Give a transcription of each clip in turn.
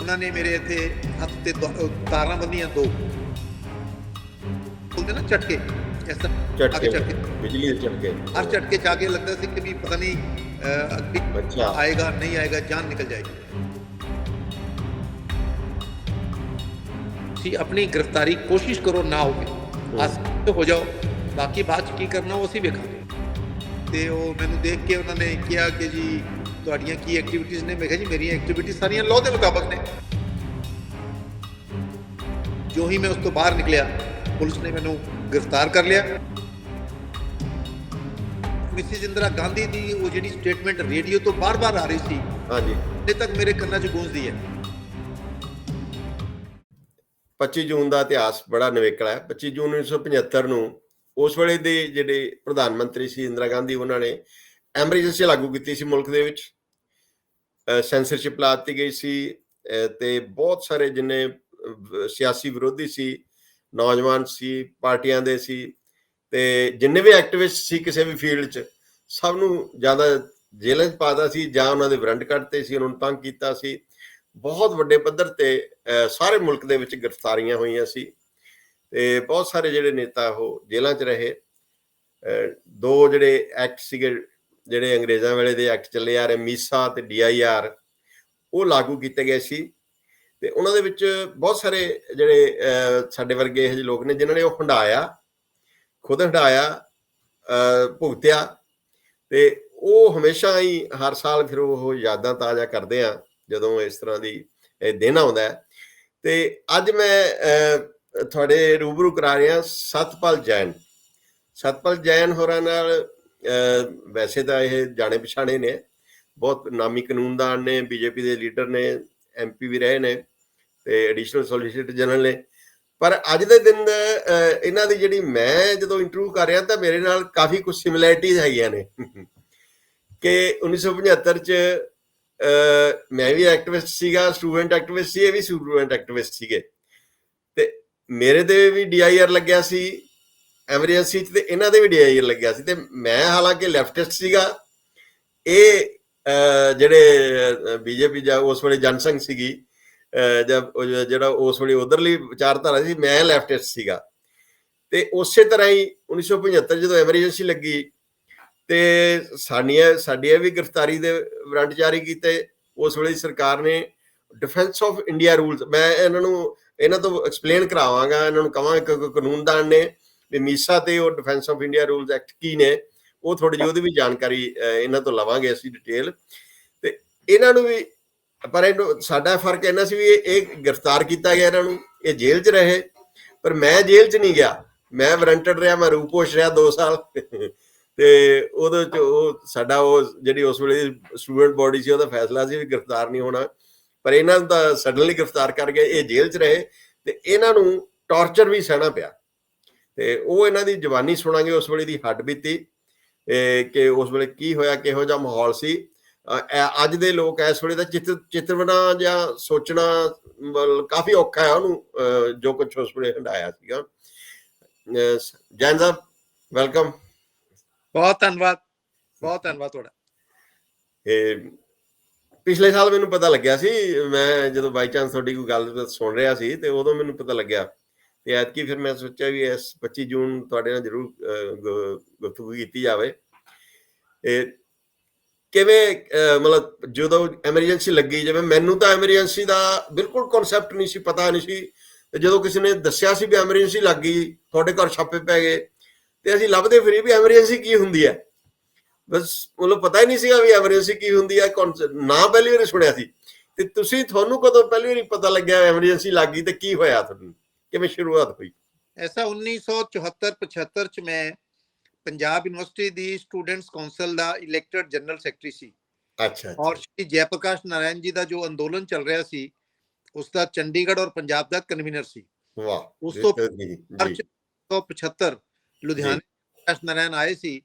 ਉਹਨਾਂ ਨੇ ਮੇਰੇ ਇੱਥੇ ਹੱਥ ਤੇ ਤਾਰਾਂ ਬੰਨੀਆਂ ਦੋ, ਬੋਲਦੇ ਨਾ ਝਟਕੇ, ਇਸ ਤਰ੍ਹਾਂ ਆਗੇ ਝਟਕੇ, ਬਿਜਲੀ ਦੇ ਝਟਕੇ, ਹਰ ਝਟਕੇ ਚ ਆਗੇ ਲੱਗਦਾ ਸੀ ਕਿ ਵੀ ਪਤਾ ਨਹੀਂ ਬੱਚਾ ਆਏਗਾ ਨਹੀਂ ਆਏਗਾ, ਜਾਨ ਨਿਕਲ ਜਾਏਗੀ। ਤੁਸੀਂ ਆਪਣੀ ਗ੍ਰਿਫਤਾਰੀ ਕੋਸ਼ਿਸ਼ ਕਰੋ ਨਾ ਹੋਵੇ, ਆਸਾਨ ਹੋ ਜਾਓ, ਬਾਕੀ ਬਾਅਦ ਚ ਕੀ ਕਰਨਾ ਉਹ ਅਸੀਂ ਵੇਖਾਂਗੇ। ਤੇ ਉਹ ਮੈਨੂੰ ਦੇਖ ਕੇ ਉਹਨਾਂ ਨੇ ਕਿਹਾ ਕਿ ਜੀ ਤੁਹਾਡੀਆਂ ਕੀ ਐਕਟੀਵਿਟੀਜ਼ ਨੇ? ਮੈਂ ਕਿਹਾ ਜੀ ਮੇਰੀਆਂ ਐਕਟੀਵਿਟੀਜ਼ ਸਾਰੀਆਂ ਲਾਅ ਦੇ ਮੁਤਾਬਕ ਨੇ। ਜੋ ਹੀ ਮੈਂ ਉਸ ਤੋਂ ਬਾਹਰ ਨਿਕਲਿਆ, ਪੁਲਿਸ ਨੇ ਮੈਨੂੰ ਗ੍ਰਿਫਤਾਰ ਕਰ ਲਿਆ। ਮਿਸਿਸ ਇੰਦਰਾ ਗਾਂਧੀ ਦੀ ਉਹ ਜਿਹੜੀ ਸਟੇਟਮੈਂਟ ਰੇਡੀਓ ਤੋਂ ਬਾਰ-ਬਾਰ ਆ ਰਹੀ ਸੀ, ਹਾਂਜੀ, ਹਜੇ ਤੱਕ ਮੇਰੇ ਕੰਨਾਂ 'ਚ ਗੂੰਜਦੀ ਹੈ। 25 ਜੂਨ ਦਾ ਇਤਿਹਾਸ ਬੜਾ ਨਿਵੇਕਲਾ ਹੈ। 25 ਜੂਨ 1975 ਨੂੰ ਉਸ ਵੇਲੇ ਦੇ ਜਿਹੜੇ ਪ੍ਰਧਾਨ ਮੰਤਰੀ ਸੀ ਇੰਦਰਾ ਗਾਂਧੀ, ਉਹਨਾਂ ਨੇ ਐਮਰਜੈਂਸੀ ਲਾਗੂ ਕੀਤੀ ਸੀ ਮੁਲਕ ਦੇ ਵਿੱਚ। ਸੈਂਸਰਸ਼ਿਪ ਲਾ ਦਿੱਤੀ ਗਈ ਸੀ ਤੇ ਬਹੁਤ ਸਾਰੇ ਜਿੰਨੇ ਸਿਆਸੀ ਵਿਰੋਧੀ ਸੀ, ਨੌਜਵਾਨ ਸੀ, ਪਾਰਟੀਆਂ ਦੇ ਸੀ, ਤੇ ਜਿੰਨੇ ਵੀ ਐਕਟਿਵਿਸਟ ਸੀ ਕਿਸੇ ਵੀ ਫੀਲਡ 'ਚ, ਸਭ ਨੂੰ ਜ਼ਿਆਦਾ ਜੇਲ੍ਹਾਂ 'ਚ ਪਾਤਾ ਸੀ ਜਾਂ ਉਹਨਾਂ ਦੇ ਵਾਰੰਟ ਕੱਢਤੇ ਸੀ, ਉਹਨਾਂ ਨੂੰ ਤੰਗ ਕੀਤਾ ਸੀ। ਬਹੁਤ ਵੱਡੇ ਪੱਧਰ ਤੇ ਸਾਰੇ ਮੁਲਕ ਦੇ ਵਿੱਚ ਗ੍ਰਿਫਤਾਰੀਆਂ ਹੋਈਆਂ ਸੀ ਤੇ ਬਹੁਤ ਸਾਰੇ ਜਿਹੜੇ ਨੇਤਾ ਉਹ ਜੇਲ੍ਹਾਂ 'ਚ ਰਹੇ। ਦੋ ਜਿਹੜੇ ਐਕਟ ਸੀਗੇ, ਜਿਹੜੇ ਅੰਗਰੇਜ਼ਾਂ ਵੇਲੇ ਦੇ ਐਕਟ ਚੱਲੇ ਆ ਰਹੇ, ਮੀਸਾ ਤੇ DIR, ਉਹ ਲਾਗੂ ਕੀਤੇ ਗਏ ਸੀ। ਤੇ ਉਹਨਾਂ ਦੇ ਵਿੱਚ ਬਹੁਤ ਸਾਰੇ ਜਿਹੜੇ ਸਾਡੇ ਵਰਗੇ ਇਹੋ ਜਿਹੇ ਲੋਕ ਨੇ ਜਿਨ੍ਹਾਂ ਨੇ ਉਹ ਖੁਦ ਹੰਢਾਇਆ, ਭੁਗਤਿਆ, ਤੇ ਉਹ ਹਮੇਸ਼ਾ ਹੀ ਹਰ ਸਾਲ ਫਿਰ ਉਹ ਯਾਦਾਂ ਤਾਜ਼ਾ ਕਰਦੇ ਆ ਜਦੋਂ ਇਸ ਤਰ੍ਹਾਂ ਦੀ ਦਿਨ ਆਉਂਦਾ ਹੈ। ਤੇ ਅੱਜ ਮੈਂ ਤੁਹਾਡੇ ਰੂਬਰੂ ਕਰਾ ਰਿਹਾ ਸਤਪਾਲ ਜੈਨ ਹੋਰਾਂ ਨਾਲ। ਵੈਸੇ ਤਾਂ ਇਹ ਜਾਣੇ ਪਛਾਣੇ ਨੇ, ਬਹੁਤ ਨਾਮੀ ਕਾਨੂੰਨਦਾਨ ਨੇ, BJP ਦੇ ਲੀਡਰ ਨੇ, MP ਵੀ ਰਹੇ ਨੇ ਤੇ ਐਡੀਸ਼ਨਲ ਸੋਲੀਸਿਟਰ ਜਨਰਲ ਨੇ। ਪਰ ਅੱਜ ਦੇ ਦਿਨ ਇਹਨਾਂ ਦੀ ਜਿਹੜੀ ਮੈਂ ਜਦੋਂ ਇੰਟਰਵਿਊ ਕਰ ਰਿਹਾ ਤਾਂ ਮੇਰੇ ਨਾਲ ਕਾਫੀ ਕੁਝ ਸਿਮਿਲੈਰਿਟੀਜ਼ ਹੈਗੀਆਂ ਨੇ ਕਿ 1975 'ਚ ਮੈਂ ਵੀ ਐਕਟਿਵਿਸਟ ਸੀਗਾ, ਸਟੂਡੈਂਟ ਐਕਟਿਵਿਸਟ ਸੀ, ਇਹ ਵੀ ਸਟੂਡੈਂਟ ਐਕਟਿਵਿਸਟ ਸੀਗੇ, ਤੇ ਮੇਰੇ ਦੇ ਵੀ DIR ਲੱਗਿਆ ਸੀ ਐਮਰਜੈਂਸੀ 'ਚ, ਤੇ ਇਹਨਾਂ ਦੇ ਵੀ DIR ਲੱਗਿਆ ਸੀ। ਤੇ ਮੈਂ ਹਾਲਾਂਕਿ ਲੈਫਟਿਸਟ ਸੀਗਾ, ਇਹ ਜਿਹੜੇ BJP ਜਾਂ ਉਸ ਵੇਲੇ ਜਨਸੰਘ ਸੀਗੀ, ਜਿਹੜਾ ਉਸ ਵੇਲੇ ਉਧਰਲੀ ਵਿਚਾਰਧਾਰਾ ਸੀ, ਮੈਂ ਲੈਫਟਿਸਟ ਸੀਗਾ। ਤੇ ਉਸੇ ਤਰ੍ਹਾਂ ਹੀ 1975 ਜਦੋਂ ਐਮਰਜੈਂਸੀ ਲੱਗੀ ਤੇ ਸਾਡੀਆਂ ਵੀ ਗ੍ਰਿਫਤਾਰੀ ਦੇ ਵਾਰੰਟ ਜਾਰੀ ਕੀਤੇ। ਉਸ ਵੇਲੇ ਸਰਕਾਰ ਨੇ ਡਿਫੈਂਸ ਆਫ ਇੰਡੀਆ ਰੂਲਸ, ਮੈਂ ਇਹਨਾਂ ਤੋਂ ਐਕਸਪਲੇਨ ਕਰਾਵਾਂਗਾ, ਇਹਨਾਂ ਨੂੰ ਕਹਾਂਗਾ ਕਾਨੂੰਨਦਾਨ ਨੇ ਵੀ ਮੀਸਾ ਤੇ ਉਹ defence of India rules act ਕੀ ਨੇ, ਉਹ ਥੋੜੀ ਜਿਹੀ ਉਹਦੀ ਵੀ ਜਾਣਕਾਰੀ ਇਹਨਾਂ ਤੋਂ ਲਵਾਂਗੇ ਅਸੀਂ ਡਿਟੇਲ। ਤੇ ਇਹਨਾਂ ਨੂੰ ਵੀ, ਪਰ ਇਹਨੂੰ ਸਾਡਾ ਫਰਕ ਇਹਨਾਂ ਸੀ ਵੀ ਇਹ ਗ੍ਰਿਫਤਾਰ ਕੀਤਾ ਗਿਆ ਇਹਨਾਂ ਨੂੰ, ਇਹ ਜੇਲ੍ਹ 'ਚ ਰਹੇ, ਪਰ ਮੈਂ ਜੇਲ੍ਹ 'ਚ ਨਹੀਂ ਗਿਆ, ਮੈਂ ਵਾਰੰਟਡ ਰਿਹਾ, ਮੈਂ ਰੂਪੋਸ਼ ਰਿਹਾ 2 ਸਾਲ ਤੇ ਉਹਦੇ 'ਚ ਉਹ ਸਾਡਾ ਉਹ ਜਿਹੜੀ ਉਸ ਵੇਲੇ ਸਟੂਡੈਂਟ ਬੋਡੀ ਸੀ, ਉਹਦਾ ਫੈਸਲਾ ਸੀ ਵੀ ਗ੍ਰਿਫਤਾਰ ਨਹੀਂ ਹੋਣਾ, ਪਰ ਇਹਨਾਂ ਨੂੰ ਤਾਂ ਸਡਨਲੀ ਗ੍ਰਿਫਤਾਰ ਕਰ ਗਏ। ਇਹ ਜੇਲ੍ਹ 'ਚ ਰਹੇ ਤੇ ਇਹਨਾਂ ਨੂੰ ਟਾਰਚਰ ਵੀ ਸਹਿਣਾ ਪਿਆ, ਤੇ ਉਹ ਇਹਨਾਂ ਦੀ ਜ਼ੁਬਾਨੀ ਸੁਣਾਂਗੇ ਉਸ ਵੇਲੇ ਦੀ ਹੱਡਬੀਤੀ ਕਿ ਉਸ ਵੇਲੇ ਕੀ ਹੋਇਆ, ਕਿਹੋ ਜਿਹਾ ਮਾਹੌਲ ਸੀ। ਅੱਜ ਦੇ ਲੋਕ ਇਸ ਵੇਲੇ ਦਾ ਚਿੱਤਰਨਾ ਜਾਂ ਸੋਚਣਾ ਕਾਫੀ ਔਖਾ ਹੈ ਉਹਨੂੰ, ਜੋ ਕੁਛ ਉਸ ਵੇਲੇ ਹੰਢਾਇਆ ਸੀਗਾ। ਜੈਨ ਸਾਹਿਬ, ਵੈਲਕਮ। ਬਹੁਤ ਧੰਨਵਾਦ ਤੁਹਾਡਾ। ਪਿਛਲੇ ਸਾਲ ਮੈਨੂੰ ਪਤਾ ਲੱਗਿਆ ਸੀ, ਮੈਂ ਜਦੋਂ ਬਾਈ ਚਾਂਸ ਤੁਹਾਡੀ ਕੋਈ ਗੱਲ ਸੁਣ ਰਿਹਾ ਸੀ ਤੇ ਉਦੋਂ ਮੈਨੂੰ ਪਤਾ ਲੱਗਿਆ, ਤੇ ਐਤਕੀ ਫਿਰ ਮੈਂ ਸੋਚਿਆ ਵੀ ਇਸ 25 ਜੂਨ ਤੁਹਾਡੇ ਨਾਲ ਜ਼ਰੂਰ ਗੁਫ਼ਤਗੂ ਕੀਤੀ ਜਾਵੇ। ਕਿਵੇਂ ਮਤਲਬ ਜਦੋਂ ਐਮਰਜੈਂਸੀ ਲੱਗੀ, ਜਿਵੇਂ ਮੈਨੂੰ ਤਾਂ ਐਮਰਜੈਂਸੀ ਦਾ ਬਿਲਕੁਲ ਕਨਸੈਪਟ ਨਹੀਂ ਸੀ, ਪਤਾ ਨਹੀਂ ਸੀ, ਤੇ ਜਦੋਂ ਕਿਸੇ ਨੇ ਦੱਸਿਆ ਸੀ ਵੀ ਐਮਰਜੈਂਸੀ ਲੱਗ ਗਈ, ਤੁਹਾਡੇ ਘਰ ਛਾਪੇ ਪੈ ਗਏ, ਤੇ ਅਸੀਂ ਲੱਭਦੇ ਫਿਰੀ ਵੀ ਐਮਰਜੈਂਸੀ ਕੀ ਹੁੰਦੀ ਹੈ। ਬਸ ਮਤਲਬ ਪਤਾ ਹੀ ਨਹੀਂ ਸੀਗਾ ਵੀ ਐਮਰਜੈਂਸੀ ਕੀ ਹੁੰਦੀ ਹੈ, ਨਾ ਪਹਿਲੀ ਵਾਰੀ ਸੁਣਿਆ ਸੀ। ਤੇ ਤੁਹਾਨੂੰ ਕਦੋਂ ਪਹਿਲੀ ਵਾਰੀ ਪਤਾ ਲੱਗਿਆ ਐਮਰਜੈਂਸੀ ਲੱਗ ਗਈ ਤੇ ਕੀ ਹੋਇਆ, ਤੁਹਾਨੂੰ ਕਿਵੇਂ ਸ਼ੁਰੂਆਤ ਹੋਈ? ਐਸਾ 1974-75 ਚ ਮੈਂ ਪੰਜਾਬ ਯੂਨੀਵਰਸਿਟੀ ਦੀ ਸਟੂਡੈਂਟਸ ਕਾਉਂਸਲ ਦਾ ਇਲੈਕਟਡ ਜਨਰਲ ਸੈਕਟਰੀ ਸੀ। ਅੱਛਾ। ਔਰ ਸ਼੍ਰੀ ਜੈ ਪ੍ਰਕਾਸ਼ ਨਾਰਾਇਣ ਜੀ ਦਾ ਜੋ ਅੰਦੋਲਨ ਚੱਲ ਰਿਹਾ ਸੀ, ਉਸ ਦਾ ਚੰਡੀਗੜ੍ਹ ਔਰ ਪੰਜਾਬ ਦਾ ਕਨਵੀਨਰ ਸੀ। ਵਾਹ। ਉਸ ਤੋਂ 75 ਲੁਧਿਆਣੇ ਪ੍ਰਕਾਸ਼ ਨਾਰਾਇਣ ਆਏ ਸੀ,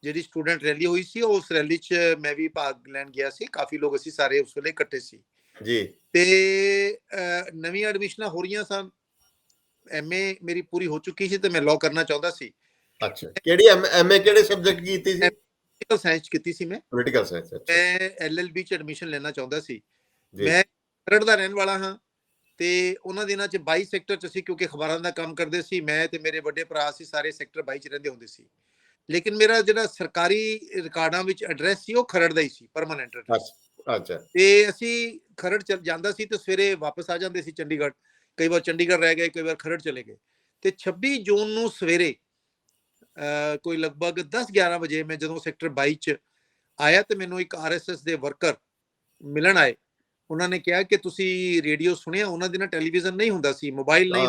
ਜਿਹੜੀ ਸਟੂਡੈਂਟ ਰੈਲੀ ਹੋਈ ਸੀ, ਉਸ ਰੈਲੀ 'ਚ ਮੈਂ ਵੀ ਭਾਗ ਲੈਣ ਗਿਆ ਸੀ। ਕਾਫੀ ਲੋਕ ਅਸੀਂ ਸਾਰੇ ਉਸ ਵੇਲੇ ਇਕੱਠੇ ਸੀ ਜੀ। ਤੇ ਨਵੀਆਂ ਐਡਮਿਸ਼ਨਾਂ ਹੋ ਰਹੀਆਂ ਸਨ, MA ਮੇਰੀ ਪੂਰੀ ਹੋ ਚੁੱਕੀ ਸੀ ਤੇ ਮੈਂ ਲਾਅ ਕਰਨਾ ਚਾਹੁੰਦਾ ਸੀ। ਅੱਛਾ, ਕਿਹੜੀ MA ਕਿਹੜੇ ਸਬਜੈਕਟ ਕੀਤੀ ਸੀ? ਪੋਲੀਟੀਕਲ ਸਾਇੰਸ ਕੀਤੀ ਸੀ ਮੈਂ। Political science. ਮੈਂ LLB 'ਚ ਐਡਮਿਸ਼ਨ ਲੈਣਾ ਚਾਹੁੰਦਾ ਸੀ। ਮੈਂ ਖਰੜ ਦਾ ਰਹਿਣ ਵਾਲਾ ਹਾਂ ਤੇ ਉਹਨਾਂ ਦਿਨਾਂ 'ਚ 22 ਸੈਕਟਰ 'ਚ ਅਸੀਂ, ਕਿਉਂਕਿ ਅਖਬਾਰਾਂ ਦਾ ਕੰਮ ਕਰਦੇ ਸੀ, ਮੈਂ ਤੇ ਮੇਰੇ ਵੱਡੇ ਭਰਾ ਸੀ, ਸਾਰੇ ਸੈਕਟਰ 22 'ਚ ਰਹਿੰਦੇ ਹੁੰਦੇ ਸੀ। ਲੇਕਿਨ ਮੇਰਾ ਜਿਹੜਾ ਸਰਕਾਰੀ ਰਿਕਾਰਡਾਂ ਵਿੱਚ ਐਡਰੈਸ ਸੀ ਉਹ ਖਰੜ ਦਾ ਹੀ ਸੀ, ਪਰਮਾਨੈਂਟ ਐਡਰੈਸ। ਅੱਛਾ। ਤੇ ਅਸੀਂ ਖਰੜ ਚਲ ਜਾਂਦਾ ਸੀ ਤੇ ਸਵੇਰੇ ਵਾਪਸ ਆ ਜਾਂਦੇ ਸੀ ਚੰਡੀਗੜ੍ਹ। ਕਈ ਵਾਰ ਚੰਡੀਗੜ੍ਹ ਰਹਿ ਗਏ, ਕਈ ਵਾਰ ਖਰੜ ਚਲੇ ਗਏ। ਤੇ 26 ਜੂਨ ਨੂੰ ਸਵੇਰੇ ਕੋਈ ਲਗਭਗ 10-11 ਵਜੇ ਮੈਂ ਜਦੋਂ ਸੈਕਟਰ 22 'ਚ ਆਇਆ ਤੇ ਮੈਨੂੰ ਇੱਕ ਆਰਐਸਐਸ ਦੇ ਵਰਕਰ ਮਿਲਣ ਆਏ। ਉਹਨਾਂ ਨੇ ਕਿਹਾ ਕਿ ਤੁਸੀਂ ਰੇਡੀਓ ਸੁਣਿਆ? ਉਹਨਾਂ ਦਿਨਾਂ ਟੈਲੀਵਿਜ਼ਨ ਨਹੀਂ ਹੁੰਦਾ ਸੀ, ਮੋਬਾਈਲ ਨਹੀਂ,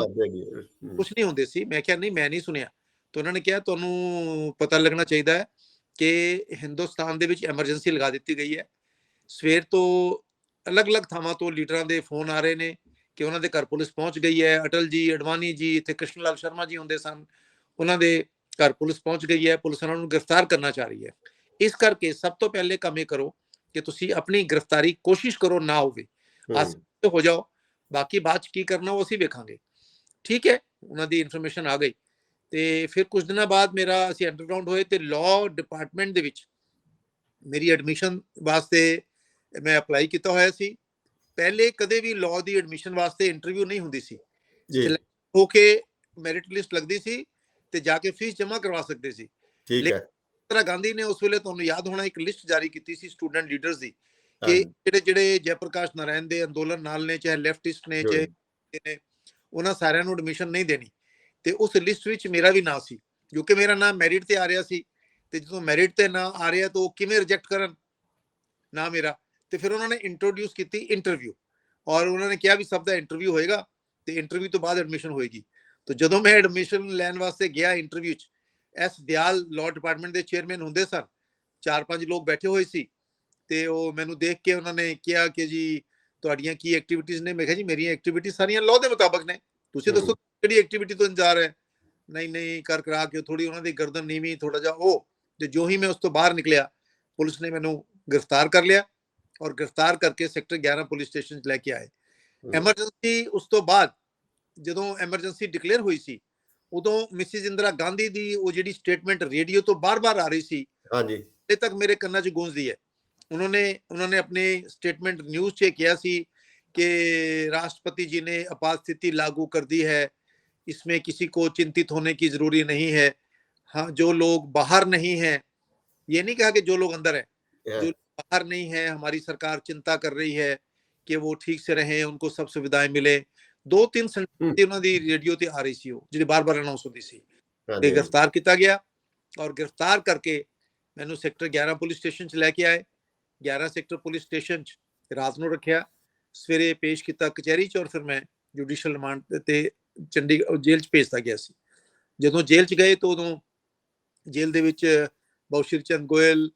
ਕੁਛ ਨਹੀਂ ਹੁੰਦੇ ਸੀ। ਮੈਂ ਕਿਹਾ ਨਹੀਂ, ਮੈਂ ਨਹੀਂ ਸੁਣਿਆ। ਤਾਂ ਉਹਨਾਂ ਨੇ ਕਿਹਾ ਤੁਹਾਨੂੰ ਪਤਾ ਲੱਗਣਾ ਚਾਹੀਦਾ ਹੈ ਕਿ ਹਿੰਦੁਸਤਾਨ ਦੇ ਵਿੱਚ ਐਮਰਜੈਂਸੀ ਲਗਾ ਦਿੱਤੀ ਗਈ ਹੈ। ਸਵੇਰ ਤੋਂ ਅਲੱਗ-ਅਲੱਗ ਥਾਵਾਂ ਤੋਂ ਲੀਡਰਾਂ ਦੇ ਫੋਨ ਆ ਰਹੇ ਨੇ ਕਿ ਉਹਨਾਂ ਦੇ ਘਰ ਪੁਲਿਸ ਪਹੁੰਚ ਗਈ ਹੈ। ਅਟਲ ਜੀ, ਅਡਵਾਨੀ ਜੀ, ਇੱਥੇ ਕ੍ਰਿਸ਼ਨ ਲਾਲ ਸ਼ਰਮਾ ਜੀ ਹੁੰਦੇ ਸਨ, ਉਹਨਾਂ ਦੇ ਘਰ ਪੁਲਿਸ ਪਹੁੰਚ ਗਈ ਹੈ, ਪੁਲਿਸ ਉਹਨਾਂ ਨੂੰ ਗ੍ਰਿਫਤਾਰ ਕਰਨਾ ਚਾਹ ਰਹੀ ਹੈ। ਇਸ ਕਰਕੇ ਸਭ ਤੋਂ ਪਹਿਲੇ ਕੰਮ ਇਹ ਕਰੋ ਕਿ ਤੁਸੀਂ ਆਪਣੀ ਗ੍ਰਿਫਤਾਰੀ ਕੋਸ਼ਿਸ਼ ਕਰੋ ਨਾ ਹੋਵੇ, ਆਸਾਨੀ ਹੋ ਜਾਓ, ਬਾਕੀ ਬਾਅਦ ਚ ਕੀ ਕਰਨਾ ਉਹ ਅਸੀਂ ਵੇਖਾਂਗੇ। ਠੀਕ ਹੈ, ਉਹਨਾਂ ਦੀ ਇਨਫੋਰਮੇਸ਼ਨ ਆ ਗਈ ਤੇ ਫਿਰ ਕੁਝ ਦਿਨਾਂ ਬਾਅਦ ਮੇਰਾ ਅਸੀਂ ਅੰਡਰਗਰਾਉਂਡ ਹੋਏ ਤੇ ਲਾਅ ਡਿਪਾਰਟਮੈਂਟ ਦੇ ਵਿੱਚ ਮੇਰੀ ਐਡਮਿਸ਼ਨ ਵਾਸਤੇ ਮੈਂ ਅਪਲਾਈ ਕੀਤਾ ਹੋਇਆ ਸੀ। ਪਹਿਲੇ ਕਦੇ ਵੀ ਲਾਅ ਦੀ ਐਡਮਿਸ਼ਨ ਵਾਸਤੇ ਇੰਟਰਵਿਊ ਨਹੀਂ ਹੁੰਦੀ ਸੀ, ਸਿਲੈਕਟ ਹੋ ਕੇ ਮੈਰਿਟ ਲਿਸਟ ਲੱਗਦੀ ਸੀ ਤੇ ਜਾ ਕੇ ਫੀਸ ਜਮ੍ਹਾਂ ਕਰਵਾ ਸਕਦੇ ਸੀ। ਠੀਕ ਹੈ। ਇੰਦਰਾ ਗਾਂਧੀ ਨੇ ਉਸ ਵੇਲੇ, ਤੁਹਾਨੂੰ ਯਾਦ ਹੋਣਾ, ਇੱਕ ਲਿਸਟ ਜਾਰੀ ਕੀਤੀ ਸੀ ਸਟੂਡੈਂਟ ਲੀਡਰਸ ਦੀ ਕਿ ਜਿਹੜੇ ਜੈ ਪ੍ਰਕਾਸ਼ ਨਾਰਾਇਣ ਦੇ ਅੰਦੋਲਨ ਨਾਲ ਨੇ, ਚਾਹੇ ਲੈਫਟਿਸਟ ਨੇ, ਚਾਹੇ ਉਹਨਾਂ ਸਾਰਿਆਂ ਨੂੰ ਐਡਮਿਸ਼ਨ ਨਹੀਂ ਦੇਣੀ। ਤੇ ਉਸ ਲਿਸਟ ਵਿੱਚ ਮੇਰਾ ਵੀ ਨਾਂ ਸੀ, ਕਿਉਂਕਿ ਮੇਰਾ ਨਾਮ ਮੈਰਿਟ ਤੇ ਆ ਰਿਹਾ ਸੀ। ਤੇ ਜਦੋਂ ਮੈਰਿਟ ਤੇ ਨਾਂ ਆ ਰਿਹਾ ਤਾਂ ਉਹ ਕਿਵੇਂ ਰਿਜੈਕਟ ਕਰਨ ਨਾ ਮੇਰਾ। ਤੇ ਫਿਰ ਉਹਨਾਂ ਨੇ ਇੰਟਰੋਡਿਊਸ ਕੀਤੀ ਇੰਟਰਵਿਊ, ਔਰ ਉਹਨਾਂ ਨੇ ਕਿਹਾ ਵੀ ਸਭ ਦਾ ਇੰਟਰਵਿਊ ਹੋਏਗਾ ਤੇ ਇੰਟਰਵਿਊ ਤੋਂ ਬਾਅਦ ਐਡਮਿਸ਼ਨ ਹੋਏਗੀ। ਤਾਂ ਜਦੋਂ ਮੈਂ ਐਡਮਿਸ਼ਨ ਲੈਣ ਵਾਸਤੇ ਗਿਆ ਇੰਟਰਵਿਊ 'ਚ, ਐਸ ਦਿਆਲ ਲਾਅ ਡਿਪਾਰਟਮੈਂਟ ਦੇ ਚੇਅਰਮੈਨ ਹੁੰਦੇ ਸਨ, 4-5 ਲੋਕ ਬੈਠੇ ਹੋਏ ਸੀ ਤੇ ਉਹ ਮੈਨੂੰ ਦੇਖ ਕੇ ਉਹਨਾਂ ਨੇ ਕਿਹਾ ਕਿ ਜੀ ਤੁਹਾਡੀਆਂ ਕੀ ਐਕਟੀਵਿਟੀਜ਼ ਨੇ? ਮੈਂ ਕਿਹਾ ਜੀ ਮੇਰੀਆਂ ਐਕਟੀਵਿਟੀਜ਼ ਸਾਰੀਆਂ ਲਾਅ ਦੇ ਮੁਤਾਬਕ ਨੇ, ਤੁਸੀਂ ਦੱਸੋ ਕਿਹੜੀ ਐਕਟੀਵਿਟੀ ਤੋਂ ਇੰਤਜ਼ਾਰ ਹੈ। ਨਹੀਂ ਨਹੀਂ ਕਰ ਕਰਾ ਕੇ ਥੋੜੀ ਉਹਨਾਂ ਦੀ ਗਰਦਨ ਨੀਵੀਂ, ਥੋੜਾ ਜਿਹਾ ਉਹ। ਤੇ ਜੋ ਹੀ ਮੈਂ ਉਸ ਤੋਂ ਬਾਹਰ ਨਿਕਲਿਆ, ਪੁਲਿਸ ਨੇ ਮੈਨੂੰ ਗ੍ਰਿਫਤਾਰ ਕਰ ਲਿਆ ਔਰ ਗ੍ਰਿਫਤਾਰ ਕਰਕੇ ਸੈਕਟਰ 11 ਪੁਲਿਸ ਸਟੇਸ਼ਨ 'ਚ ਲੈ ਕੇ ਆਏ। ਐਮਰਜੈਂਸੀ ਉਸ ਤੋਂ ਬਾਅਦ ਜਦੋਂ ਐਮਰਜੈਂਸੀ ਡਿਕਲੇਅਰ ਹੋਈ ਸੀ, ਉਦੋਂ ਮਿਸਿਸ ਇੰਦਰਾ ਗਾਂਧੀ ਦੀ ਉਹ ਜਿਹੜੀ ਸਟੇਟਮੈਂਟ ਰੇਡੀਓ ਤੋਂ ਬਾਰ-ਬਾਰ ਆ ਰਹੀ ਸੀ, ਹਾਂਜੀ, ਹਲੇ ਤੱਕ ਮੇਰੇ ਕੰਨਾਂ 'ਚ ਗੂੰਜਦੀ ਹੈ। ਉਹਨਾਂ ਨੇ अपने स्टेटमेंट न्यूज से किया सी कि राष्ट्रपति जी ने आपात स्थिति लागू कर दी है, इसमें किसी को चिंतित होने की जरूरी नहीं है। हाँ, जो लोग बाहर नहीं हैं, ये नहीं कहा कि जो लोग अंदर हैं, जो बाहर नहीं है, हमारी सरकार चिंता कर रही है कि वो ठीक से रहें, उनको सब सुविधाएं मिले। 2-3 सेंटेंस ਉਹਨਾਂ ਦੀ ਰੇਡੀਓ ਤੇ ਆ ਰਹੀ ਸੀ, ਉਹ ਜਿਹੜੀ ਬਾਰ-ਬਾਰ ਅਨਾਉਂਸ ਹੁੰਦੀ ਸੀ। ਤੇ ਗ੍ਰਿਫਤਾਰ ਕੀਤਾ ਗਿਆ ਔਰ ਗ੍ਰਿਫਤਾਰ ਕਰਕੇ ਮੈਨੂੰ ਸੈਕਟਰ 11 ਪੁਲਿਸ ਸਟੇਸ਼ਨ 'ਚ ਲੈ ਕੇ ਆਏ। 11 ਸੈਕਟਰ ਪੁਲਿਸ ਸਟੇਸ਼ਨ 'ਚ ਰਾਤ ਨੂੰ ਰੱਖਿਆ, ਸਵੇਰੇ ਪੇਸ਼ ਕੀਤਾ ਕਚਹਿਰੀ 'ਚ ਔਰ ਫਿਰ ਮੈਂ ਜੁਡੀਸ਼ੀਅਲ ਰਿਮਾਂਡ ਤੇ ਚੰਡੀਗੜ੍ਹ ਜੇਲ੍ਹ 'ਚ ਭੇਜਤਾ ਗਿਆ ਸੀ। ਜਦੋਂ ਜੇਲ੍ਹ 'ਚ ਗਏ ਤਾਂ ਉਦੋਂ ਜੇਲ੍ਹ ਦੇ ਵਿੱਚ ਬੌਸ਼ੀਰ ਚੰਦ ਗੋਇਲ,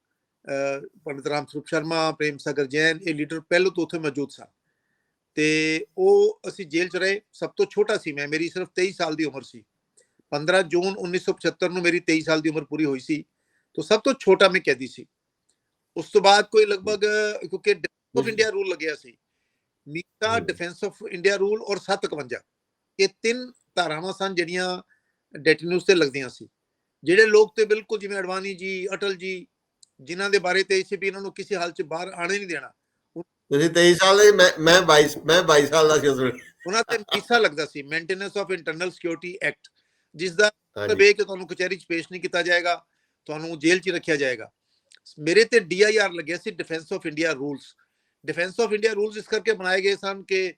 ਪੰਡਿਤ ਰਾਮ ਸਰੂਪ ਸ਼ਰਮਾ, ਪ੍ਰੇਮ ਸਾਗਰ ਜੈਨ, ਇਹ ਲੀਡਰ ਪਹਿਲਾਂ ਤੋਂ ਉੱਥੇ ਮੌਜੂਦ ਸਨ। ਤੇ ਉਹ ਅਸੀਂ ਜੇਲ੍ਹ 'ਚ ਰਹੇ। ਸਭ ਤੋਂ ਛੋਟਾ ਸੀ ਮੈਂ, ਮੇਰੀ ਸਿਰਫ 23 ਸਾਲ ਦੀ ਉਮਰ ਸੀ। 15 ਜੂਨ 1975 ਨੂੰ ਮੇਰੀ 23 ਸਾਲ ਦੀ ਉਮਰ ਪੂਰੀ ਹੋਈ ਸੀ, ਤਾਂ ਸਭ ਤੋਂ ਛੋਟਾ ਮੈਂ ਕੈਦੀ ਸੀ। ਉਸ ਤੋਂ ਬਾਅਦ ਕੋਈ ਲਗਭਗ, ਕਿਉਂਕਿ ਡਿਫੈਂਸ ਆਫ ਇੰਡੀਆ ਰੂਲ ਲੱਗਿਆ ਸੀ, ਮੀਟਾ ਡਿਫੈਂਸ ਆਫ ਇੰਡੀਆ ਰੂਲ ਔਰ 751, ਇਹ 3 ਧਾਰਾਵਾਂ ਸਨ ਜਿਹੜੀਆਂ ਡੈਟੀਨਿਊਸ ਤੇ ਲੱਗਦੀਆਂ ਸੀ। ਜਿਹੜੇ ਲੋਕ ਤੇ ਬਿਲਕੁਲ ਜਿਵੇਂ ਅਡਵਾਨੀ ਜੀ, ਅਟਲ ਜੀ, ਜਿਨ੍ਹਾਂ ਦੇ ਬਾਰੇ ਤੇ ਸੀ ਵੀ ਇਹਨਾਂ ਨੂੰ ਕਿਸੇ ਹਾਲ 'ਚ ਬਾਹਰ ਆਣੇ ਨਹੀਂ ਦੇਣਾ। ਤੁਸੀਂ 23 ਸਾਲ ਦੇ, ਮੈਂ 22 ਸਾਲ ਦਾ ਸੀ ਉਸ ਵੇਲੇ। ਉਹਨਾਂ ਤੇ ਮੀਸਾ ਲੱਗਦਾ ਸੀ, maintenance of internal security act, ਜਿਸ ਦਾ ਮਤਲਬ ਇਹ ਕਿ ਤੁਹਾਨੂੰ ਕਚਹਿਰੀ 'ਚ ਪੇਸ਼ ਨਹੀਂ ਕੀਤਾ ਜਾਏਗਾ, ਤੁਹਾਨੂੰ ਜੇਲ੍ਹ 'ਚ ਰੱਖਿਆ ਜਾਏਗਾ। ਮੇਰੇ ਤੇ DIR ਲੱਗਿਆ ਸੀ, defence of India rules. Defence of India rules ਇਸ ਕਰਕੇ ਬਣਾਏ ਗਏ ਸਨ ਕਿ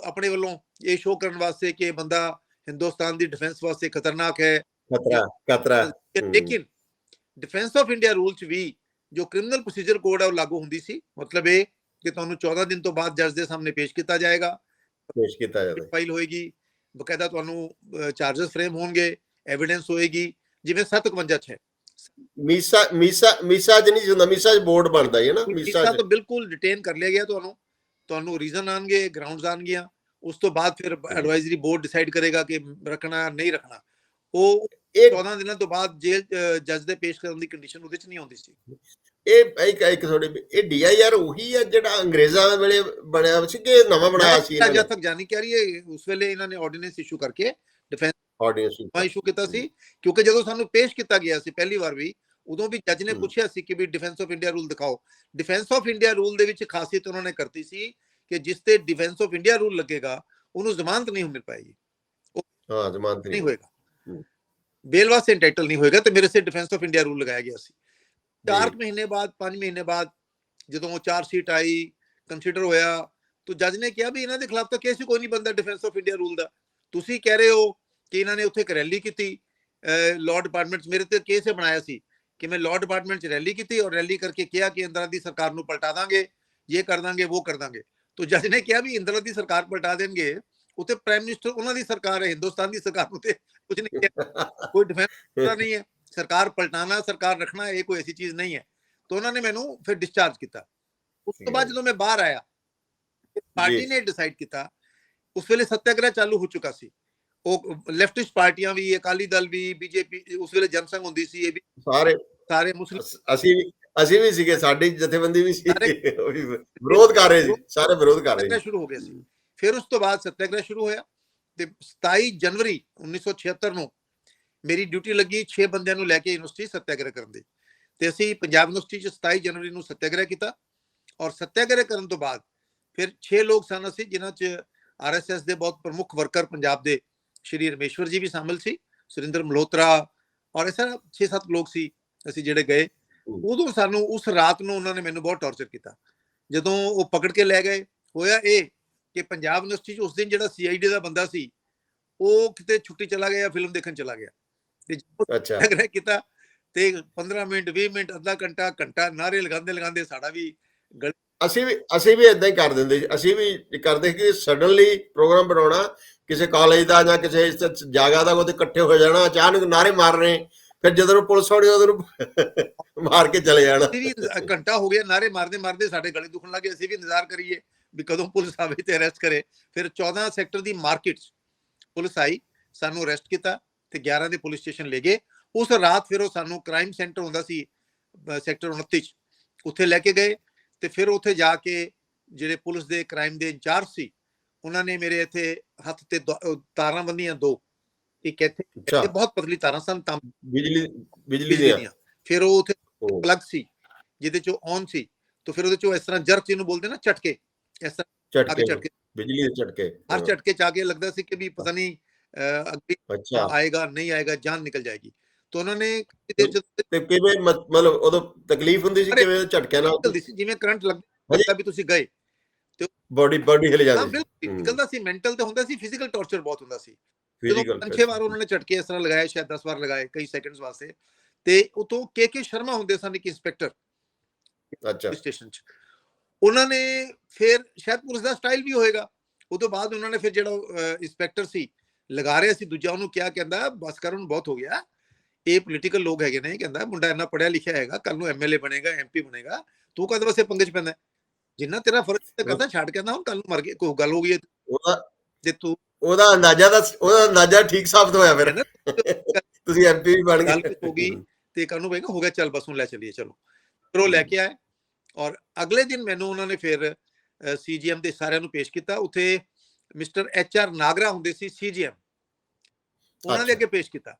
ਆਪਣੇ ਵੱਲੋਂ ਇਹ ਸ਼ੋਅ ਕਰਨ ਵਾਸਤੇ ਕਿ ਬੰਦਾ ਹਿੰਦੁਸਤਾਨ ਦੀ ਡਿਫੈਂਸ ਵਾਸਤੇ ਖਤਰਨਾਕ ਹੈ, ਖਤਰਾ। ਲੇਕਿਨ ਡਿਫੈਂਸ ਆਫ ਇੰਡੀਆ ਰੂਲ 'ਚ ਵੀ ਜੋ ਕ੍ਰਿਮੀਨਲ ਪ੍ਰੋਸੀਜਰ ਕੋਡ ਹੈ ਉਹ ਲਾਗੂ ਹੁੰਦੀ ਸੀ। ਮਤਲਬ ਇਹ ਕਿ ਤੁਹਾਨੂੰ 14 ਦਿਨ ਤੋਂ ਬਾਅਦ ਜੱਜ ਦੇ ਸਾਹਮਣੇ ਪੇਸ਼ ਕੀਤਾ ਜਾਏਗਾ, ਫਾਈਲ ਹੋਏਗੀ, ਬਕਾਇਦਾ ਤੁਹਾਨੂੰ ਚਾਰजेस ਫਰੇਮ ਹੋਣਗੇ, ਐਵੀਡੈਂਸ ਹੋਏਗੀ, ਜਿਵੇਂ 751 'ਚ ਹੈ। ਮੀਸਾ ਚ ਨਹੀਂ ਹੁੰਦਾ, ਮੀਸਾ ਚ ਬੋਰਡ ਬਣਦਾ ਹੈ ਨਾ, ਮੀਸਾ ਤਾਂ ਬਿਲਕੁਲ ਡਿਟੇਨ ਕਰ ਲਿਆ ਗਿਆ, ਤੁਹਾਨੂੰ ਰੀਜ਼ਨ ਆਣਗੇ, ਗਰਾਊਂਡਸ ਆਣਗੀਆਂ। ਉਸ ਤੋਂ ਬਾਅਦ ਫਿਰ ਐਡਵਾਈਜ਼ਰੀ ਬੋਰਡ ਡਿਸਾਈਡ ਕਰੇਗਾ ਕਿ ਰੱਖਣਾ ਨਹੀਂ ਰੱਖਣਾ। ਉਹ 14 ਦਿਨਾਂ ਤੋਂ ਬਾਅਦ ਜੇਲ੍ਹ ਜੱਜ ਦੇ ਪੇਸ਼ ਕਰਨ ਦੀ ਕੰਡੀਸ਼ਨ ਉਹਦੇ 'ਚ ਨਹੀਂ ਹੁੰਦੀ ਸੀ। ਇਹ ਇੱਕ ਥੋੜੀ, ਇਹ DIR ਉਹੀ ਹੈ ਜਿਹੜਾ ਅੰਗਰੇਜ਼ਾਂ ਵੇਲੇ ਬਣਿਆ ਸੀ ਕਿ ਨਵਾਂ ਬਣਾਇਆ ਸੀ ਇਹਨਾਂ ਨੇ? ਜਦ ਤੱਕ ਜਾਣੀ ਕਹਿ ਰਹੀ ਹੈ, ਉਸ ਵੇਲੇ ਇਹਨਾਂ ਨੇ ਆਰਡੀਨੈਂਸ ਇਸ਼ੂ ਕਰਕੇ ਡਿਫੈਂਸ ਆਰਡੀਨੈਂਸ ਇਸ਼ੂ ਕੀਤਾ ਸੀ, ਕਿਉਂਕਿ ਜਦੋਂ ਸਾਨੂੰ ਪੇਸ਼ ਕੀਤਾ ਗਿਆ ਸੀ ਪਹਿਲੀ ਵਾਰ ਵੀ, ਉਦੋਂ ਵੀ ਜੱਜ ਨੇ ਪੁੱਛਿਆ ਸੀ ਕਿ ਵੀ ਡਿਫੈਂਸ ਆਫ ਇੰਡੀਆ ਰੂਲ ਦਿਖਾਓ। ਡਿਫੈਂਸ ਆਫ ਇੰਡੀਆ ਰੂਲ ਦੇ ਵਿੱਚ ਖਾਸੀਅਤ ਉਹਨਾਂ ਨੇ ਕਰਤੀ ਸੀ ਕਿ ਜਿਸ ਤੇ ਡਿਫੈਂਸ ਆਫ ਇੰਡੀਆ ਰੂਲ ਲੱਗੇਗਾ ਉਹਨੂੰ ਜ਼ਮਾਨਤ ਨਹੀਂ ਮਿਲ ਪਾਏਗੀ, ਹਾਂ ਜ਼ਮਾਨਤ ਨਹੀਂ ਹੋਏਗਾ, ਬੇਲ ਵਾਸਤੇ ਇੰਟਾਈਟਲ ਨਹੀਂ ਹੋਏਗਾ। ਤੇ ਮੇਰੇ ਸੇ ਡਿਫੈਂਸ ਆਫ ਇੰਡੀਆ ਰੂਲ ਲਗਾਇਆ ਗਿਆ ਸੀ। 4 ਮਹੀਨੇ ਬਾਅਦ 5 ਮਹੀਨੇ ਬਾਅਦ ਜਦੋਂ ਚਾਰਜ ਸ਼ੀਟ ਆਈ, ਕੰਸੀਡਰ ਹੋਇਆ, ਤਾਂ ਜੱਜ ਨੇ ਕਿਹਾ ਵੀ ਇਹਨਾਂ ਦੇ ਖਿਲਾਫ ਤਾਂ ਕੇਸ ਹੀ ਕੋਈ ਨਹੀਂ ਬਣਦਾ ਡਿਫੈਂਸ ਆਫ ਇੰਡੀਆ ਰੂਲ ਦਾ। ਤੁਸੀਂ ਕਹਿ ਰਹੇ ਹੋ ਕਿ ਇਹਨਾਂ ਨੇ ਉੱਥੇ ਇੱਕ ਰੈਲੀ ਕੀਤੀ ਲਾਅ ਡਿਪਾਰਟਮੈਂਟ 'ਚ, ਮੇਰੇ ਤੇ ਕੇਸ ਹੀ ਬਣਾਇਆ ਸੀ ਕਿ ਮੈਂ ਲਾਅ ਡਿਪਾਰਟਮੈਂਟ 'ਚ ਰੈਲੀ ਕੀਤੀ ਔਰ ਰੈਲੀ ਕਰਕੇ ਕਿਹਾ ਕਿ ਇੰਦਰਾ ਦੀ ਸਰਕਾਰ ਨੂੰ ਪਲਟਾ ਦਾਂਗੇ, ਇਹ ਕਰ ਦਾਂਗੇ, ਉਹ ਕਰ ਦਾਂਗੇ। तो जज ने कहा भी इंदिरा दी सरकार पलटा देंगे, उत्ते प्राइम मिनिस्टर उन्हां दी सरकार है, हिंदुस्तान दी सरकार नूं ते कुछ नहीं है, कोई डिफेंस नहीं है। सरकार पलटाना सरकार रखना ये कोई ऐसी चीज नहीं है। तो उन्होंने मैनू फिर डिस्चार्ज किया। उस तो बाद जो मैं बाहर आया, पार्टी ने डिसाइड किया, उस वेले सत्याग्रह चालू हो चुका सी, लेफ्टिस्ट पार्टियां भी, अकाली दल भी, बीजेपी, उस वेले जनसंघ हुंदी सी, ये भी सारे मुस्लिम ਅਸੀਂ ਵੀ ਸੀਗੇ, ਸਾਡੀ ਜਥੇਬੰਦੀ ਵੀ ਸੀ, ਵਿਰੋਧ ਕਰ ਰਹੇ ਸੀ, ਸਾਰੇ ਵਿਰੋਧ ਕਰ ਰਹੇ ਸੀ। ਸ਼ੁਰੂ ਹੋ ਗਿਆ ਸੀ। ਫਿਰ ਉਸ ਤੋਂ ਬਾਅਦ ਸੱਤਿਆਗ੍ਰਹਿ ਸ਼ੁਰੂ ਹੋਇਆ ਤੇ 27 ਜਨਵਰੀ 1976 ਨੂੰ ਮੇਰੀ ਡਿਊਟੀ ਲੱਗੀ 6 ਬੰਦਿਆਂ ਨੂੰ ਲੈ ਕੇ ਯੂਨੀਵਰਸਿਟੀ ਸੱਤਿਆਗ੍ਰਹਿ ਕਰਨ ਦੀ। ਤੇ ਅਸੀਂ ਪੰਜਾਬ ਯੂਨੀਵਰਸਿਟੀ 'ਚ 27 ਜਨਵਰੀ ਨੂੰ ਸੱਤਿਆਗ੍ਰਹਿ ਕੀਤਾ ਔਰ ਸੱਤਿਆਗ੍ਰਹਿ ਕਰਨ ਤੋਂ ਬਾਅਦ ਫਿਰ 6 ਲੋਕ ਸਨ ਅਸੀਂ, ਜਿਨ੍ਹਾਂ 'ਚ RSS ਦੇ ਬਹੁਤ ਪ੍ਰਮੁੱਖ ਵਰਕਰ ਪੰਜਾਬ ਦੇ ਸ਼੍ਰੀ ਰਮੇਸ਼ਵਰ ਜੀ ਵੀ ਸ਼ਾਮਿਲ ਸੀ, ਸੁਰਿੰਦਰ ਮਲਹੋਤਰਾ ਔਰ ਐਸਾ 6-7 ਲੋਕ ਸੀ ਅਸੀਂ ਜਿਹੜੇ ਗਏ। ਉਦੋਂ ਸਾਨੂੰ ਉਸ ਰਾਤ ਨੂੰ ਉਹਨਾਂ ਨੇ ਮੈਨੂੰ ਬਹੁਤ ਟੌਰਚਰ ਕੀਤਾ। ਜਦੋਂ ਉਹ ਪਕੜ ਕੇ ਲੈ ਗਏ, ਹੋਇਆ ਇਹ ਕਿ ਪੰਜਾਬ ਯੂਨੀਵਰਸਿਟੀ 'ਚ ਉਸ ਦਿਨ ਜਿਹੜਾ CID ਦਾ ਬੰਦਾ ਸੀ ਉਹ ਕਿਤੇ ਛੁੱਟੀ ਚਲਾ ਗਿਆ, ਫਿਲਮ ਦੇਖਣ ਚਲਾ ਗਿਆ ਤੇ ਸੱਤਿਆਗ੍ਰਹਿ ਕੀਤਾ ਤੇ 15 ਮਿੰਟ 20 ਮਿੰਟ ਅੱਧਾ ਘੰਟਾ ਨਾਰੇ ਲਗਾਉਂਦੇ ਸਾਡਾ ਵੀ ਅਸੀਂ ਵੀ ਏਦਾਂ ਹੀ ਕਰ ਦਿੰਦੇ ਸੀ। ਅਸੀਂ ਵੀ ਕਰਦੇ ਕਿ ਸਡਨਲੀ ਪ੍ਰੋਗਰਾਮ ਬਣਾਉਣਾ ਕਿਸੇ ਕਾਲਜ ਦਾ ਜਾਂ ਕਿਸੇ ਜਗ੍ਹਾ ਦਾ, ਉਹਦੇ ਇਕੱਠੇ ਹੋ ਜਾਣਾ, ਅਚਾਨਕ ਨਾਰੇ ਮਾਰਨੇ, ਫਿਰ ਜਦੋਂ ਪੁਲਿਸ ਆਉਣੀ ਉਦੋਂ ਮਾਰ ਕੇ ਚਲੇ ਜਾਣਾ। ਘੰਟਾ ਹੋ ਗਿਆ ਨਾਰੇ ਮਾਰਦੇ ਸਾਡੇ ਗਲੇ ਦੁਖਣ ਲੱਗੇ। ਅਸੀਂ ਵੀ ਇੰਤਜ਼ਾਰ ਕਰੀਏ ਵੀ ਕਦੋਂ ਪੁਲਿਸ ਆਵੇ ਤੇ ਅਰੈਸਟ ਕਰੇ। ਫਿਰ 14 ਸੈਕਟਰ ਦੀ ਮਾਰਕੀਟ 'ਚ ਪੁਲਿਸ ਆਈ, ਸਾਨੂੰ ਅਰੈਸਟ ਕੀਤਾ ਤੇ 11 ਦੇ ਪੁਲਿਸ ਸਟੇਸ਼ਨ ਲੈ ਗਏ। ਉਸ ਰਾਤ ਫਿਰ ਉਹ ਸਾਨੂੰ ਕ੍ਰਾਈਮ ਸੈਂਟਰ ਹੁੰਦਾ ਸੀ ਸੈਕਟਰ 29 'ਚ, ਉੱਥੇ ਲੈ ਕੇ ਗਏ ਤੇ ਫਿਰ ਉੱਥੇ ਜਾ ਕੇ ਜਿਹੜੇ ਪੁਲਿਸ ਦੇ ਕ੍ਰਾਈਮ ਦੇ ਇੰਚਾਰਜ ਸੀ ਉਹਨਾਂ ਨੇ ਮੇਰੇ ਇੱਥੇ ਹੱਥ ਤੇ ਤਾਰਾਂ ਬੰਨੀਆਂ, 2 ਇੱਕ ਇੱਥੇ ਬਹੁਤ ਪਤਲੀ ਤਾਰਾਂ ਸਨ, ਬਿਜਲੀ ਦੀਆਂ। ਫਿਰ ਉਹ ਉੱਥੇ ਪਲੱਗ ਸੀ ਜਿਹਦੇ ਚੋਂ ਔਨ ਸੀ, ਤੇ ਫਿਰ ਉਹਦੇ ਚੋਂ ਇਸ ਤਰ੍ਹਾਂ ਜਰਕ ਜਿਹਨੂੰ ਬੋਲਦੇ ਨਾ, ਝਟਕੇ, ਇਸ ਤਰ੍ਹਾਂ ਝਟਕੇ, ਬਿਜਲੀ ਦੇ ਝਟਕੇ, ਹਰ ਝਟਕੇ ਚ ਆ ਕੇ ਲੱਗਦਾ ਸੀ ਕਿ ਵੀ ਪਤਾ ਨਹੀਂ ਅੱਗੇ ਆਏਗਾ ਨਹੀਂ ਆਏਗਾ, ਜਾਨ ਨਿਕਲ ਜਾਏਗੀ। तो उन्होंने ਕਿਵੇਂ ਮਤਲਬ ਉਦੋਂ ਤਕਲੀਫ ਹੁੰਦੀ ਸੀ, ਕਿਵੇਂ ਝਟਕਿਆਂ ਨਾਲ ਜਿਵੇਂ ਕਰੰਟ ਲੱਗਦਾ ਵੀ ਤੁਸੀਂ ਗਏ ਤੇ ਬੋਡੀ ਹਿਲ ਜਾਂਦੀ ਸੀ, ਨਿਕਲਦਾ ਸੀ। ਮੈਂਟਲ ਤੇ ਹੁੰਦਾ ਸੀ, ਫਿਜ਼ੀਕਲ ਟੌਰਚਰ ਬਹੁਤ ਹੁੰਦਾ ਸੀ। ਜਦੋਂ 5-6 ਵਾਰ ਉਹਨਾਂ ਨੇ ਝਟਕੇ ਇਸ ਤਰ੍ਹਾਂ ਲਗਾਏ, ਸ਼ਾਇਦ 10 ਵਾਰ ਲਗਾਏ ਕਈ ਸੈਕਿੰਡਸ ਵਾਸਤੇ। ਤੇ ਉਤੋਂ ਕੇ ਸ਼ਰਮਾ ਹੁੰਦੇ ਸਨ ਇੱਕ ਇੰਸਪੈਕਟਰ ਸਟੇਸ਼ਨ 'ਚ, ਉਹਨਾਂ ਨੇ ਫਿਰ ਸ਼ਾਇਦ ਪੁਲਿਸ ਦਾ ਸਟਾਈਲ ਵੀ ਹੋਏਗਾ। ਉਦੋਂ ਬਾਅਦ ਉਹਨਾਂ ਨੇ ਫਿਰ ਜਿਹੜਾ ਇੰਸਪੈਕਟਰ ਸੀ ਲਗਾ ਰਿਹਾ ਸੀ ਦੂਜਾ, ਉਹਨੂੰ ਕਿਹਾ, ਕਹਿੰਦਾ ਬਸ ਕਰ, ਉਹਨੂੰ ਬਹੁਤ ਹੋ ਗਿਆ, ਇਹ ਪੋਲੀਟੀਕਲ ਲੋਕ ਹੈਗੇ ਨੇ, ਕਹਿੰਦਾ ਮੁੰਡਾ ਇੰਨਾ ਪੜ੍ਹਿਆ ਲਿਖਿਆ ਹੈਗਾ, ਕੱਲ ਨੂੰ MLA ਬਣੇਗਾ, MP ਬਣੇਗਾ, ਤੂੰ ਕਦੇ ਵਾਸਤੇ ਪੰਗੇ 'ਚ ਪੈਂਦਾ, ਜਿੰਨਾ ਤੇਰਾ ਫਰਜ਼ ਕਰਦਾ ਛੱਡ, ਕਹਿੰਦਾ ਹੁਣ ਕੱਲ ਨੂੰ ਮਰ ਗਿਆ, ਕੋਈ ਗੱਲ ਹੋ ਗਈ ਤੇ ਤੂੰ ਉਹਦਾ ਅੰਦਾਜ਼ਾ ਠੀਕ ਸਾਬਤ ਹੋਇਆ, ਫਿਰ ਤੁਸੀਂ MP ਵੀ ਬਣ ਗਏ, ਹੋ ਗਈ ਤੇ ਕੱਲ ਨੂੰ ਪਏਗਾ, ਹੋ ਗਿਆ, ਚੱਲ ਬਸ ਹੁਣ ਲੈ ਚੱਲੀਏ। ਚਲੋ ਫਿਰ ਉਹ ਲੈ ਕੇ ਆਏ ਔਰ ਅਗਲੇ ਦਿਨ ਮੈਨੂੰ ਉਹਨਾਂ ਨੇ ਫਿਰ CGM ਦੇ ਸਾਰਿਆਂ ਨੂੰ ਪੇਸ਼ ਕੀਤਾ। ਉੱਥੇ ਮਿਸਟਰ HR ਨਾਗਰਾ ਹੁੰਦੇ ਸੀ CGM, ਉਹਨਾਂ ਦੇ ਅੱਗੇ ਪੇਸ਼ ਕੀਤਾ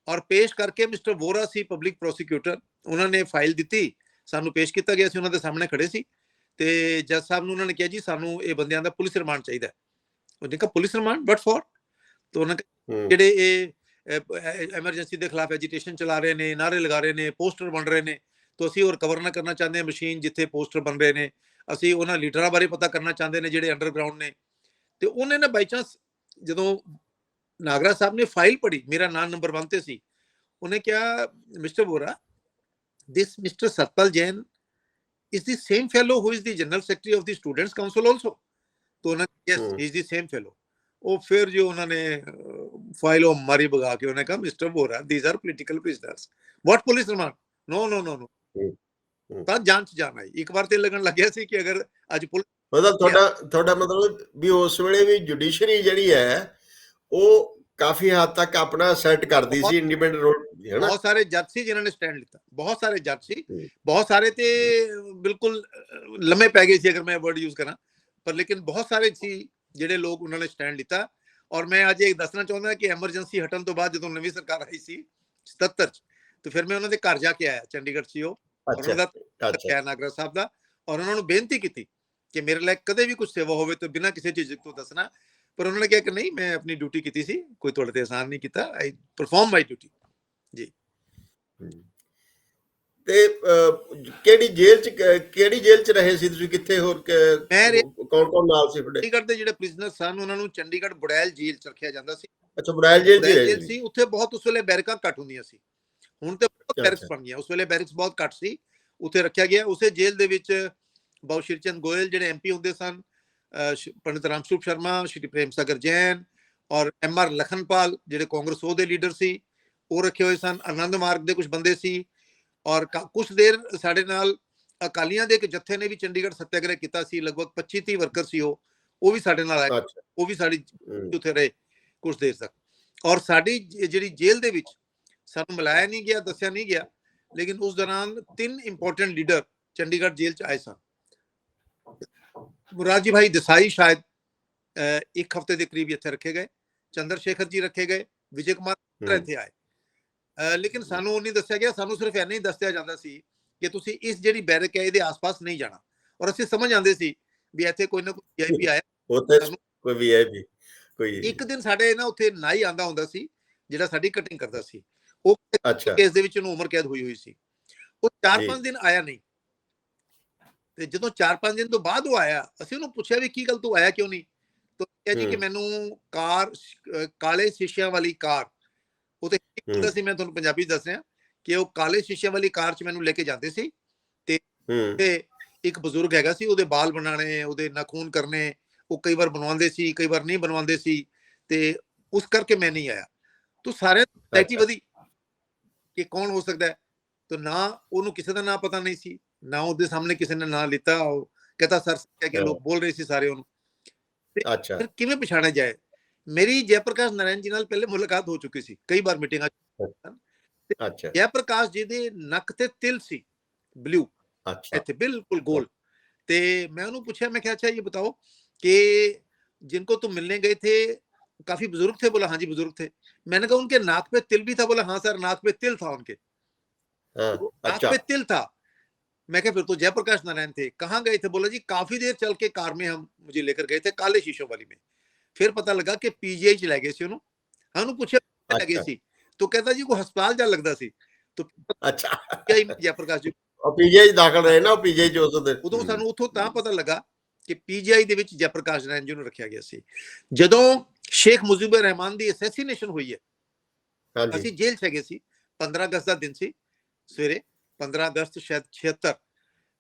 ਔਰ ਪੇਸ਼ ਕਰਕੇ ਮਿਸਟਰ ਵੋਰਾ ਸੀ ਪਬਲਿਕ ਪ੍ਰੋਸੀਕਿਊਟਰ, ਉਹਨਾਂ ਨੇ ਫਾਈਲ ਦਿੱਤੀ, ਸਾਨੂੰ ਪੇਸ਼ ਕੀਤਾ ਗਿਆ ਸੀ, ਉਹਨਾਂ ਦੇ ਸਾਹਮਣੇ ਖੜੇ ਸੀ ਤੇ ਜੱਜ ਸਾਹਿਬ ਨੂੰ ਉਹਨਾਂ ਨੇ ਕਿਹਾ ਜੀ ਸਾਨੂੰ ਇਹ ਬੰਦਿਆਂ ਦਾ ਪੁਲਿਸ ਰਿਮਾਂਡ ਚਾਹੀਦਾ। ਉਹਨੇ ਕਿਹਾ ਪੁਲਿਸ ਰਿਮਾਂਡ ਬਟ ਫॉर, ਤਾਂ ਉਹਨਾਂ ਜਿਹੜੇ ਇਹ ਐਮਰਜੈਂਸੀ ਦੇ ਖਿਲਾਫ ਐਜੀਟੇਸ਼ਨ ਚਲਾ ਰਹੇ ਨੇ, ਨਾਰੇ ਲਗਾ ਰਹੇ ਨੇ, ਪੋਸਟਰ ਬਣ ਰਹੇ ਨੇ, ਤਾਂ ਅਸੀਂ ਉਹ ਰਿਕਵਰ ਨਾ ਕਰਨਾ ਚਾਹੁੰਦੇ ਹਾਂ ਮਸ਼ੀਨ ਜਿੱਥੇ ਪੋਸਟਰ ਬਣ ਰਹੇ ਨੇ, ਅਸੀਂ ਉਹਨਾਂ ਲੀਡਰਾਂ ਬਾਰੇ ਪਤਾ ਕਰਨਾ ਚਾਹੁੰਦੇ ਨੇ ਜਿਹੜੇ ਅੰਡਰਗਰਾਊਂਡ ਨੇ। ਤੇ ਉਹਨੇ ਨਾ ਬਾਈ ਚਾਂਸ ਜਦੋਂ ਨਾਗਰਾ ਸਾਹਿਬ ਨੇ ਫਾਈਲ ਪੜ੍ਹੀ, ਮੇਰਾ ਨਾਮ ਨੰਬਰ 1 ਤੇ ਸੀ, ਉਹਨੇ ਕਿਹਾ mister Vora, this Mr. Satpal Jain is the same fellow who is the general secretary of the students council also? तो उन्होंने yes, he is the same fellow। ਉਹ ਫਿਰ ਜੋ ਉਹਨਾਂ ਨੇ ਫਾਈਲ ਉਹ ਮਾਰੀ ਭਗਾ ਕੇ ਉਹਨੇ ਕਿਹਾ mister Vora, these are political prisoners, what police remand, no ਤਾਂ ਜਾਂਚ ਜਾਣਾ ਹੈ। ਇੱਕ ਵਾਰ ਤੇ ਲੱਗਣ ਲੱਗਿਆ ਸੀ ਕਿ ਅਗਰ ਅੱਜ ਤੁਹਾਡਾ ਮਤਲਬ ਵੀ ਉਸ ਵੇਲੇ ਵੀ ਜੁਡੀਸ਼ਰੀ ਜਿਹੜੀ ਹੈ ਉਹ ਕਾਫੀ ਹੱਦ ਤੱਕ ਆਪਣਾ ਸੈੱਟ ਕਰਦੀ ਸੀ, ਇੰਡੀਪੈਂਡੈਂਟ ਰੋਲ। ਬਹੁਤ ਸਾਰੇ ਜੱਜ ਸੀ ਜਿਨ੍ਹਾਂ ਨੇ ਸਟੈਂਡ ਲਿੱਤਾ, ਬਹੁਤ ਸਾਰੇ ਜੱਜ ਸੀ, ਬਹੁਤ ਸਾਰੇ ਤੇ ਬਿਲਕੁਲ ਲੰਮੇ ਪੈ ਗਏ ਸੀ ਅਗਰ ਮੈਂ ਵਰਡ ਯੂਜ਼ ਕਰਾਂ, ਪਰ ਲੇਕਿਨ ਬਹੁਤ ਸਾਰੇ ਸੀ ਜਿਹੜੇ ਲੋਕ ਉਹਨਾਂ ਨੇ ਸਟੈਂਡ ਲਿੱਤਾ। ਔਰ ਮੈਂ ਅੱਜ ਇਹ ਦੱਸਣਾ ਚਾਹੁੰਦਾ ਕਿ ਐਮਰਜੈਂਸੀ ਹਟਣ ਤੋਂ ਬਾਅਦ ਜਦੋਂ ਨਵੀਂ ਸਰਕਾਰ ਆਈ ਸੀ 77 'ਚ, ਤੇ ਫਿਰ ਮੈਂ ਉਹਨਾਂ ਦੇ ਘਰ ਜਾ ਕੇ ਆਇਆ ਚੰਡੀਗੜ੍ਹ 'ਚ, ਉਹਨਾਂ ਦਾ ਨਾਗਰਾ ਸਾਹਿਬ ਦਾ, ਔਰ ਉਹਨਾਂ ਨੂੰ ਬੇਨਤੀ ਕੀਤੀ ਕਿ ਮੇਰੇ ਲਈ ਕਦੇ ਵੀ ਕੁਝ ਸੇਵਾ ਹੋਵੇ ਤਾਂ ਬਿਨਾਂ ਕਿਸੇ ਚੀਜ਼ ਤੋਂ ਦੱਸਣਾ। ਪਰ ਉਹਨਾਂ ਨੇ ਕਿਹਾ ਕਿ ਨਹੀਂ, ਮੈਂ ਆਪਣੀ ਡਿਊਟੀ ਕੀਤੀ ਸੀ, ਕੋਈ ਤੁਹਾਡੇ ਤੇ ਆਸਾਨ ਨਹੀਂ ਕੀਤਾ, ਆਈ ਪਰਫਾਰਮ ਮਾਈ ਡਿਊਟੀ ਜੀ। ਤੇ ਕਿਹੜੀ ਜੇਲ੍ਹ ਚ ਰਹੇ ਸੀ ਤੁਸੀਂ, ਕਿੱਥੇ, ਹੋਰ ਕੌਣ ਨਾਲ ਸੀ ਤੁਹਾਡੇ? ਚੰਡੀਗੜ੍ਹ ਦੇ ਜਿਹੜੇ ਪ੍ਰਿਜ਼ਨਰ ਸਨ ਉਹਨਾਂ ਨੂੰ ਚੰਡੀਗੜ੍ਹ ਬੁੜੈਲ ਜੇਲ੍ਹ ਚ ਰੱਖਿਆ ਜਾਂਦਾ ਸੀ। ਅੱਛਾ, ਬੁੜੈਲ ਜੇਲ੍ਹ ਜੇਲ੍ਹ ਸੀ, ਉੱਥੇ ਬਹੁਤ ਉਸ ਵੇਲੇ ਬੈਰਕਾਂ ਘੱਟ ਹੁੰਦੀਆਂ ਸੀ, ਹੁਣ ਤੇ ਬਹੁਤ ਬੈਰਕਸ ਬਣ ਗਈਆਂ, ਉਸ ਵੇਲੇ ਬੈਰਕਸ ਬਹੁਤ ਘੱਟ ਸੀ, ਉੱਥੇ ਰੱਖਿਆ ਗਿਆ। ਉਸੇ ਜੇਲ੍ਹ ਦੇ ਵਿੱਚ ਬਾਬੂ ਸ਼੍ਰੀ ਚੰਦ ਗੋਇਲ ਜਿਹੜੇ MP ਹੁੰਦੇ ਸਨ, ਪੰਡਿਤ ਰਾਮ ਸਰੂਪ ਸ਼ਰਮਾ, ਸ਼੍ਰੀ ਪ੍ਰੇਮ ਸਾਗਰ ਜੈਨ ਔਰ MR ਲਖਨਪਾਲ ਜਿਹੜੇ ਕਾਂਗਰਸ ਦੇ ਲੀਡਰ ਸੀ, ਉਹ ਰੱਖੇ ਹੋਏ ਸਨ। ਆਨੰਦ ਮਾਰਗ ਦੇ ਕੁਝ ਬੰਦੇ ਸੀ, ਔਰ ਕੁਝ ਦੇਰ ਸਾਡੇ ਨਾਲ ਅਕਾਲੀਆਂ ਦੇ ਇੱਕ ਜੱਥੇ ਨੇ ਵੀ ਚੰਡੀਗੜ੍ਹ ਸੱਤਿਆਗ੍ਰਹਿ ਕੀਤਾ ਸੀ, ਲਗਭਗ 25-30 ਵਰਕਰ ਸੀ, ਉਹ ਵੀ ਸਾਡੇ ਨਾਲ ਆਏ, ਉਹ ਵੀ ਸਾਡੀ ਉੱਥੇ ਰਹੇ ਕੁਝ ਦੇਰ ਤੱਕ। ਔਰ ਸਾਡੀ ਜਿਹੜੀ ਜੇਲ੍ਹ ਦੇ ਵਿੱਚ ਸਾਨੂੰ ਮਿਲਾਇਆ ਨਹੀਂ ਗਿਆ, ਦੱਸਿਆ ਨਹੀਂ ਗਿਆ, ਲੇਕਿਨ ਉਸ ਦੌਰਾਨ 3 ਇੰਪੋਰਟੈਂਟ ਲੀਡਰ ਚੰਡੀਗੜ੍ਹ ਜੇਲ੍ਹ ਚ ਆਏ ਸਨ। ਮੁਰਾਰਜੀ ਭਾਈ ਦੇਸਾਈ ਸ਼ਾਇਦ 1 ਹਫ਼ਤੇ ਦੇ ਕਰੀਬ ਇੱਥੇ ਰੱਖੇ ਗਏ, ਚੰਦਰ ਸ਼ੇਖਰ ਜੀ ਰੱਖੇ ਗਏ, ਵਿਜੇ ਕੁਮਾਰ ਇੱਥੇ ਆਏ, ਲੇਕਿਨ ਸਾਨੂੰ ਉਹ ਨਹੀਂ ਦੱਸਿਆ ਗਿਆ। ਸਾਨੂੰ ਸਿਰਫ ਇੰਨਾ ਹੀ ਦੱਸਿਆ ਜਾਂਦਾ ਸੀ ਕਿ ਤੁਸੀਂ ਇਸ ਜਿਹੜੀ ਬੈਰਕ ਹੈ ਇਹਦੇ ਆਸ-ਪਾਸ ਨਹੀਂ ਜਾਣਾ, ਔਰ ਅਸੀਂ ਸਮਝ ਜਾਂਦੇ ਸੀ ਵੀ ਇੱਥੇ ਕੋਈ ਨਾ ਕੋਈ VIP ਆਇਆ। ਕੋਈ VIP ਕੋਈ ਇੱਕ ਦਿਨ ਸਾਡੇ ਨਾ ਉੱਥੇ ਨਾਈ ਆਂਦਾ ਹੁੰਦਾ ਸੀ ਜਿਹੜਾ ਸਾਡੀ ਕਟਿੰਗ ਕਰਦਾ ਸੀ, ਉਹ ਕੇਸ ਦੇ ਵਿੱਚ ਉਹਨੂੰ ਉਮਰ ਕੈਦ ਹੋਈ ਸੀ। ਉਹ 4-5 ਦਿਨ ਆਇਆ ਨਹੀਂ, ਤੇ ਜਦੋਂ 4-5 ਦਿਨ ਤੋਂ ਬਾਅਦ ਉਹ ਆਇਆ, ਅਸੀਂ ਉਹਨੂੰ ਪੁੱਛਿਆ ਵੀ ਕੀ ਗੱਲ ਤੂੰ ਆਇਆ ਕਿਉਂ ਨਹੀਂ? ਤਾਂ ਕਿਹਾ ਜੀ ਕਿ ਮੈਨੂੰ ਕਾਰ, ਕਾਲੇ ਸ਼ੀਸ਼ਿਆਂ ਵਾਲੀ ਕਾਰ, ਉਹ ਤੇ ਹੁੰਦਾ ਸੀ, ਮੈਂ ਤੁਹਾਨੂੰ ਪੰਜਾਬੀ ਦੱਸ ਰਿਹਾ ਕਿ ਉਹ ਕਾਲੇ ਸ਼ੀਸ਼ਿਆਂ ਵਾਲੀ ਕਾਰ 'ਚ ਮੈਨੂੰ ਲੈ ਕੇ ਜਾਂਦੇ ਸੀ, ਤੇ ਇੱਕ ਬਜ਼ੁਰਗ ਹੈਗਾ ਸੀ, ਉਹਦੇ ਬਾਲ ਬਣਾਣੇ, ਉਹਦੇ ਨਾਖੂਨ ਕਰਨੇ, ਉਹ ਕਈ ਵਾਰ ਬਣਵਾਉਂਦੇ ਸੀ, ਕਈ ਵਾਰ ਨਹੀਂ ਬਣਵਾਉਂਦੇ ਸੀ, ਤੇ ਉਸ ਕਰਕੇ ਮੈਂ ਨਹੀਂ ਆਇਆ। ਤੂੰ ਸਾਰਿਆਂ ਨੂੰ ਵਧੀ ਕਿ ਕੌਣ ਹੋ ਸਕਦਾ ਹੈ, ਤਾਂ ਨਾ ਉਹਨੂੰ ਕਿਸੇ ਦਾ ਨਾਂ ਪਤਾ ਨਹੀਂ ਸੀ, ਨਾ ਉਹਦੇ ਸਾਹਮਣੇ ਕਿਸੇ ਨੇ ਨਾਂ ਲਿੱਤਾ। ਉਹ ਕਹਿੰਦਾ ਸਰ ਕਿ ਲੋਕ ਬੋਲ ਰਹੇ ਸੀ ਸਾਰੇ ਉਹਨੂੰ, ਫਿਰ ਕਿਵੇਂ ਪਛਾਣਿਆ ਜਾਏ? ਮੇਰੀ ਜੈ ਪ੍ਰਕਾਸ਼ ਨਾਰਾਇਣ ਜੀ ਨਾਲ ਪਹਿਲੇ ਮੁਲਾਕਾਤ ਹੋ ਚੁੱਕੀ ਸੀ ਕਈ ਵਾਰ ਮੀਟਿੰਗਾਂ 'ਚ। ਜੈ ਪ੍ਰਕਾਸ਼ ਜੀ ਦੇ ਨੱਕ ਤੇ ਤਿਲ ਸੀ ਬਲੂ, ਇੱਥੇ ਬਿਲਕੁਲ ਗੋਲ, ਤੇ मैं उन्होंने पूछा, मैं क्या अच्छा ये बताओ कि जिनको तुम मिलने गए थे काफी बुजुर्ग थे? बोला हाँ जी बुजुर्ग थे। मैंने कहा उनके नाक पे तिल भी था? बोला हाँ सर नाक पे तिल था उनके, नाक पे तिल था। मैं क्या फिर तो जयप्रकाश नारायण थे। कहाँ गए थे? बोला जी काफी देर चल के कार में हम मुझे लेकर गए थे काले शीशों वाली में, फिर पता लगा कि PGI च लै गए सी। ਉਹਨੂੰ ਪੁੱਛਿਆ ਲੱਗੇ ਸੀ, तो कहता जी को ਹਸਪਤਾਲ ਜਾ ਲੱਗਦਾ ਸੀ। तो ਜयप्रकाश जी PGI ਦਾਖਲ ਰਹੇ ਨਾ, PGI ਚ ਉਦੋਂ ਸਾਨੂੰ ਉੱਥੋਂ ਤਾਂ ਪਤਾ ਲੱਗਾ ਕਿ PGI ਦੇ ਵਿੱਚ ਜयप्रकाश ਨਾਰਾਇਣ ਜੀ ਨੂੰ ਰੱਖਿਆ ਗਿਆ ਸੀ। ਜਦੋਂ ਸ਼ੇਖ ਮੁਜੀਬੁਰ ਰਹਿਮਾਨ ਦੀ ਅਸੈਸੀਨੇਸ਼ਨ ਹੋਈ ਹੈ, ਅਸੀਂ ਜੇਲ੍ਹ 'ਚ ਹੈਗੇ ਸੀ, 15 ਅਗਸਤ ਦਾ ਦਿਨ ਸੀ, ਸਵੇਰੇ 15 ਅਗਸਤ ਸ਼ਾਇਦ 76,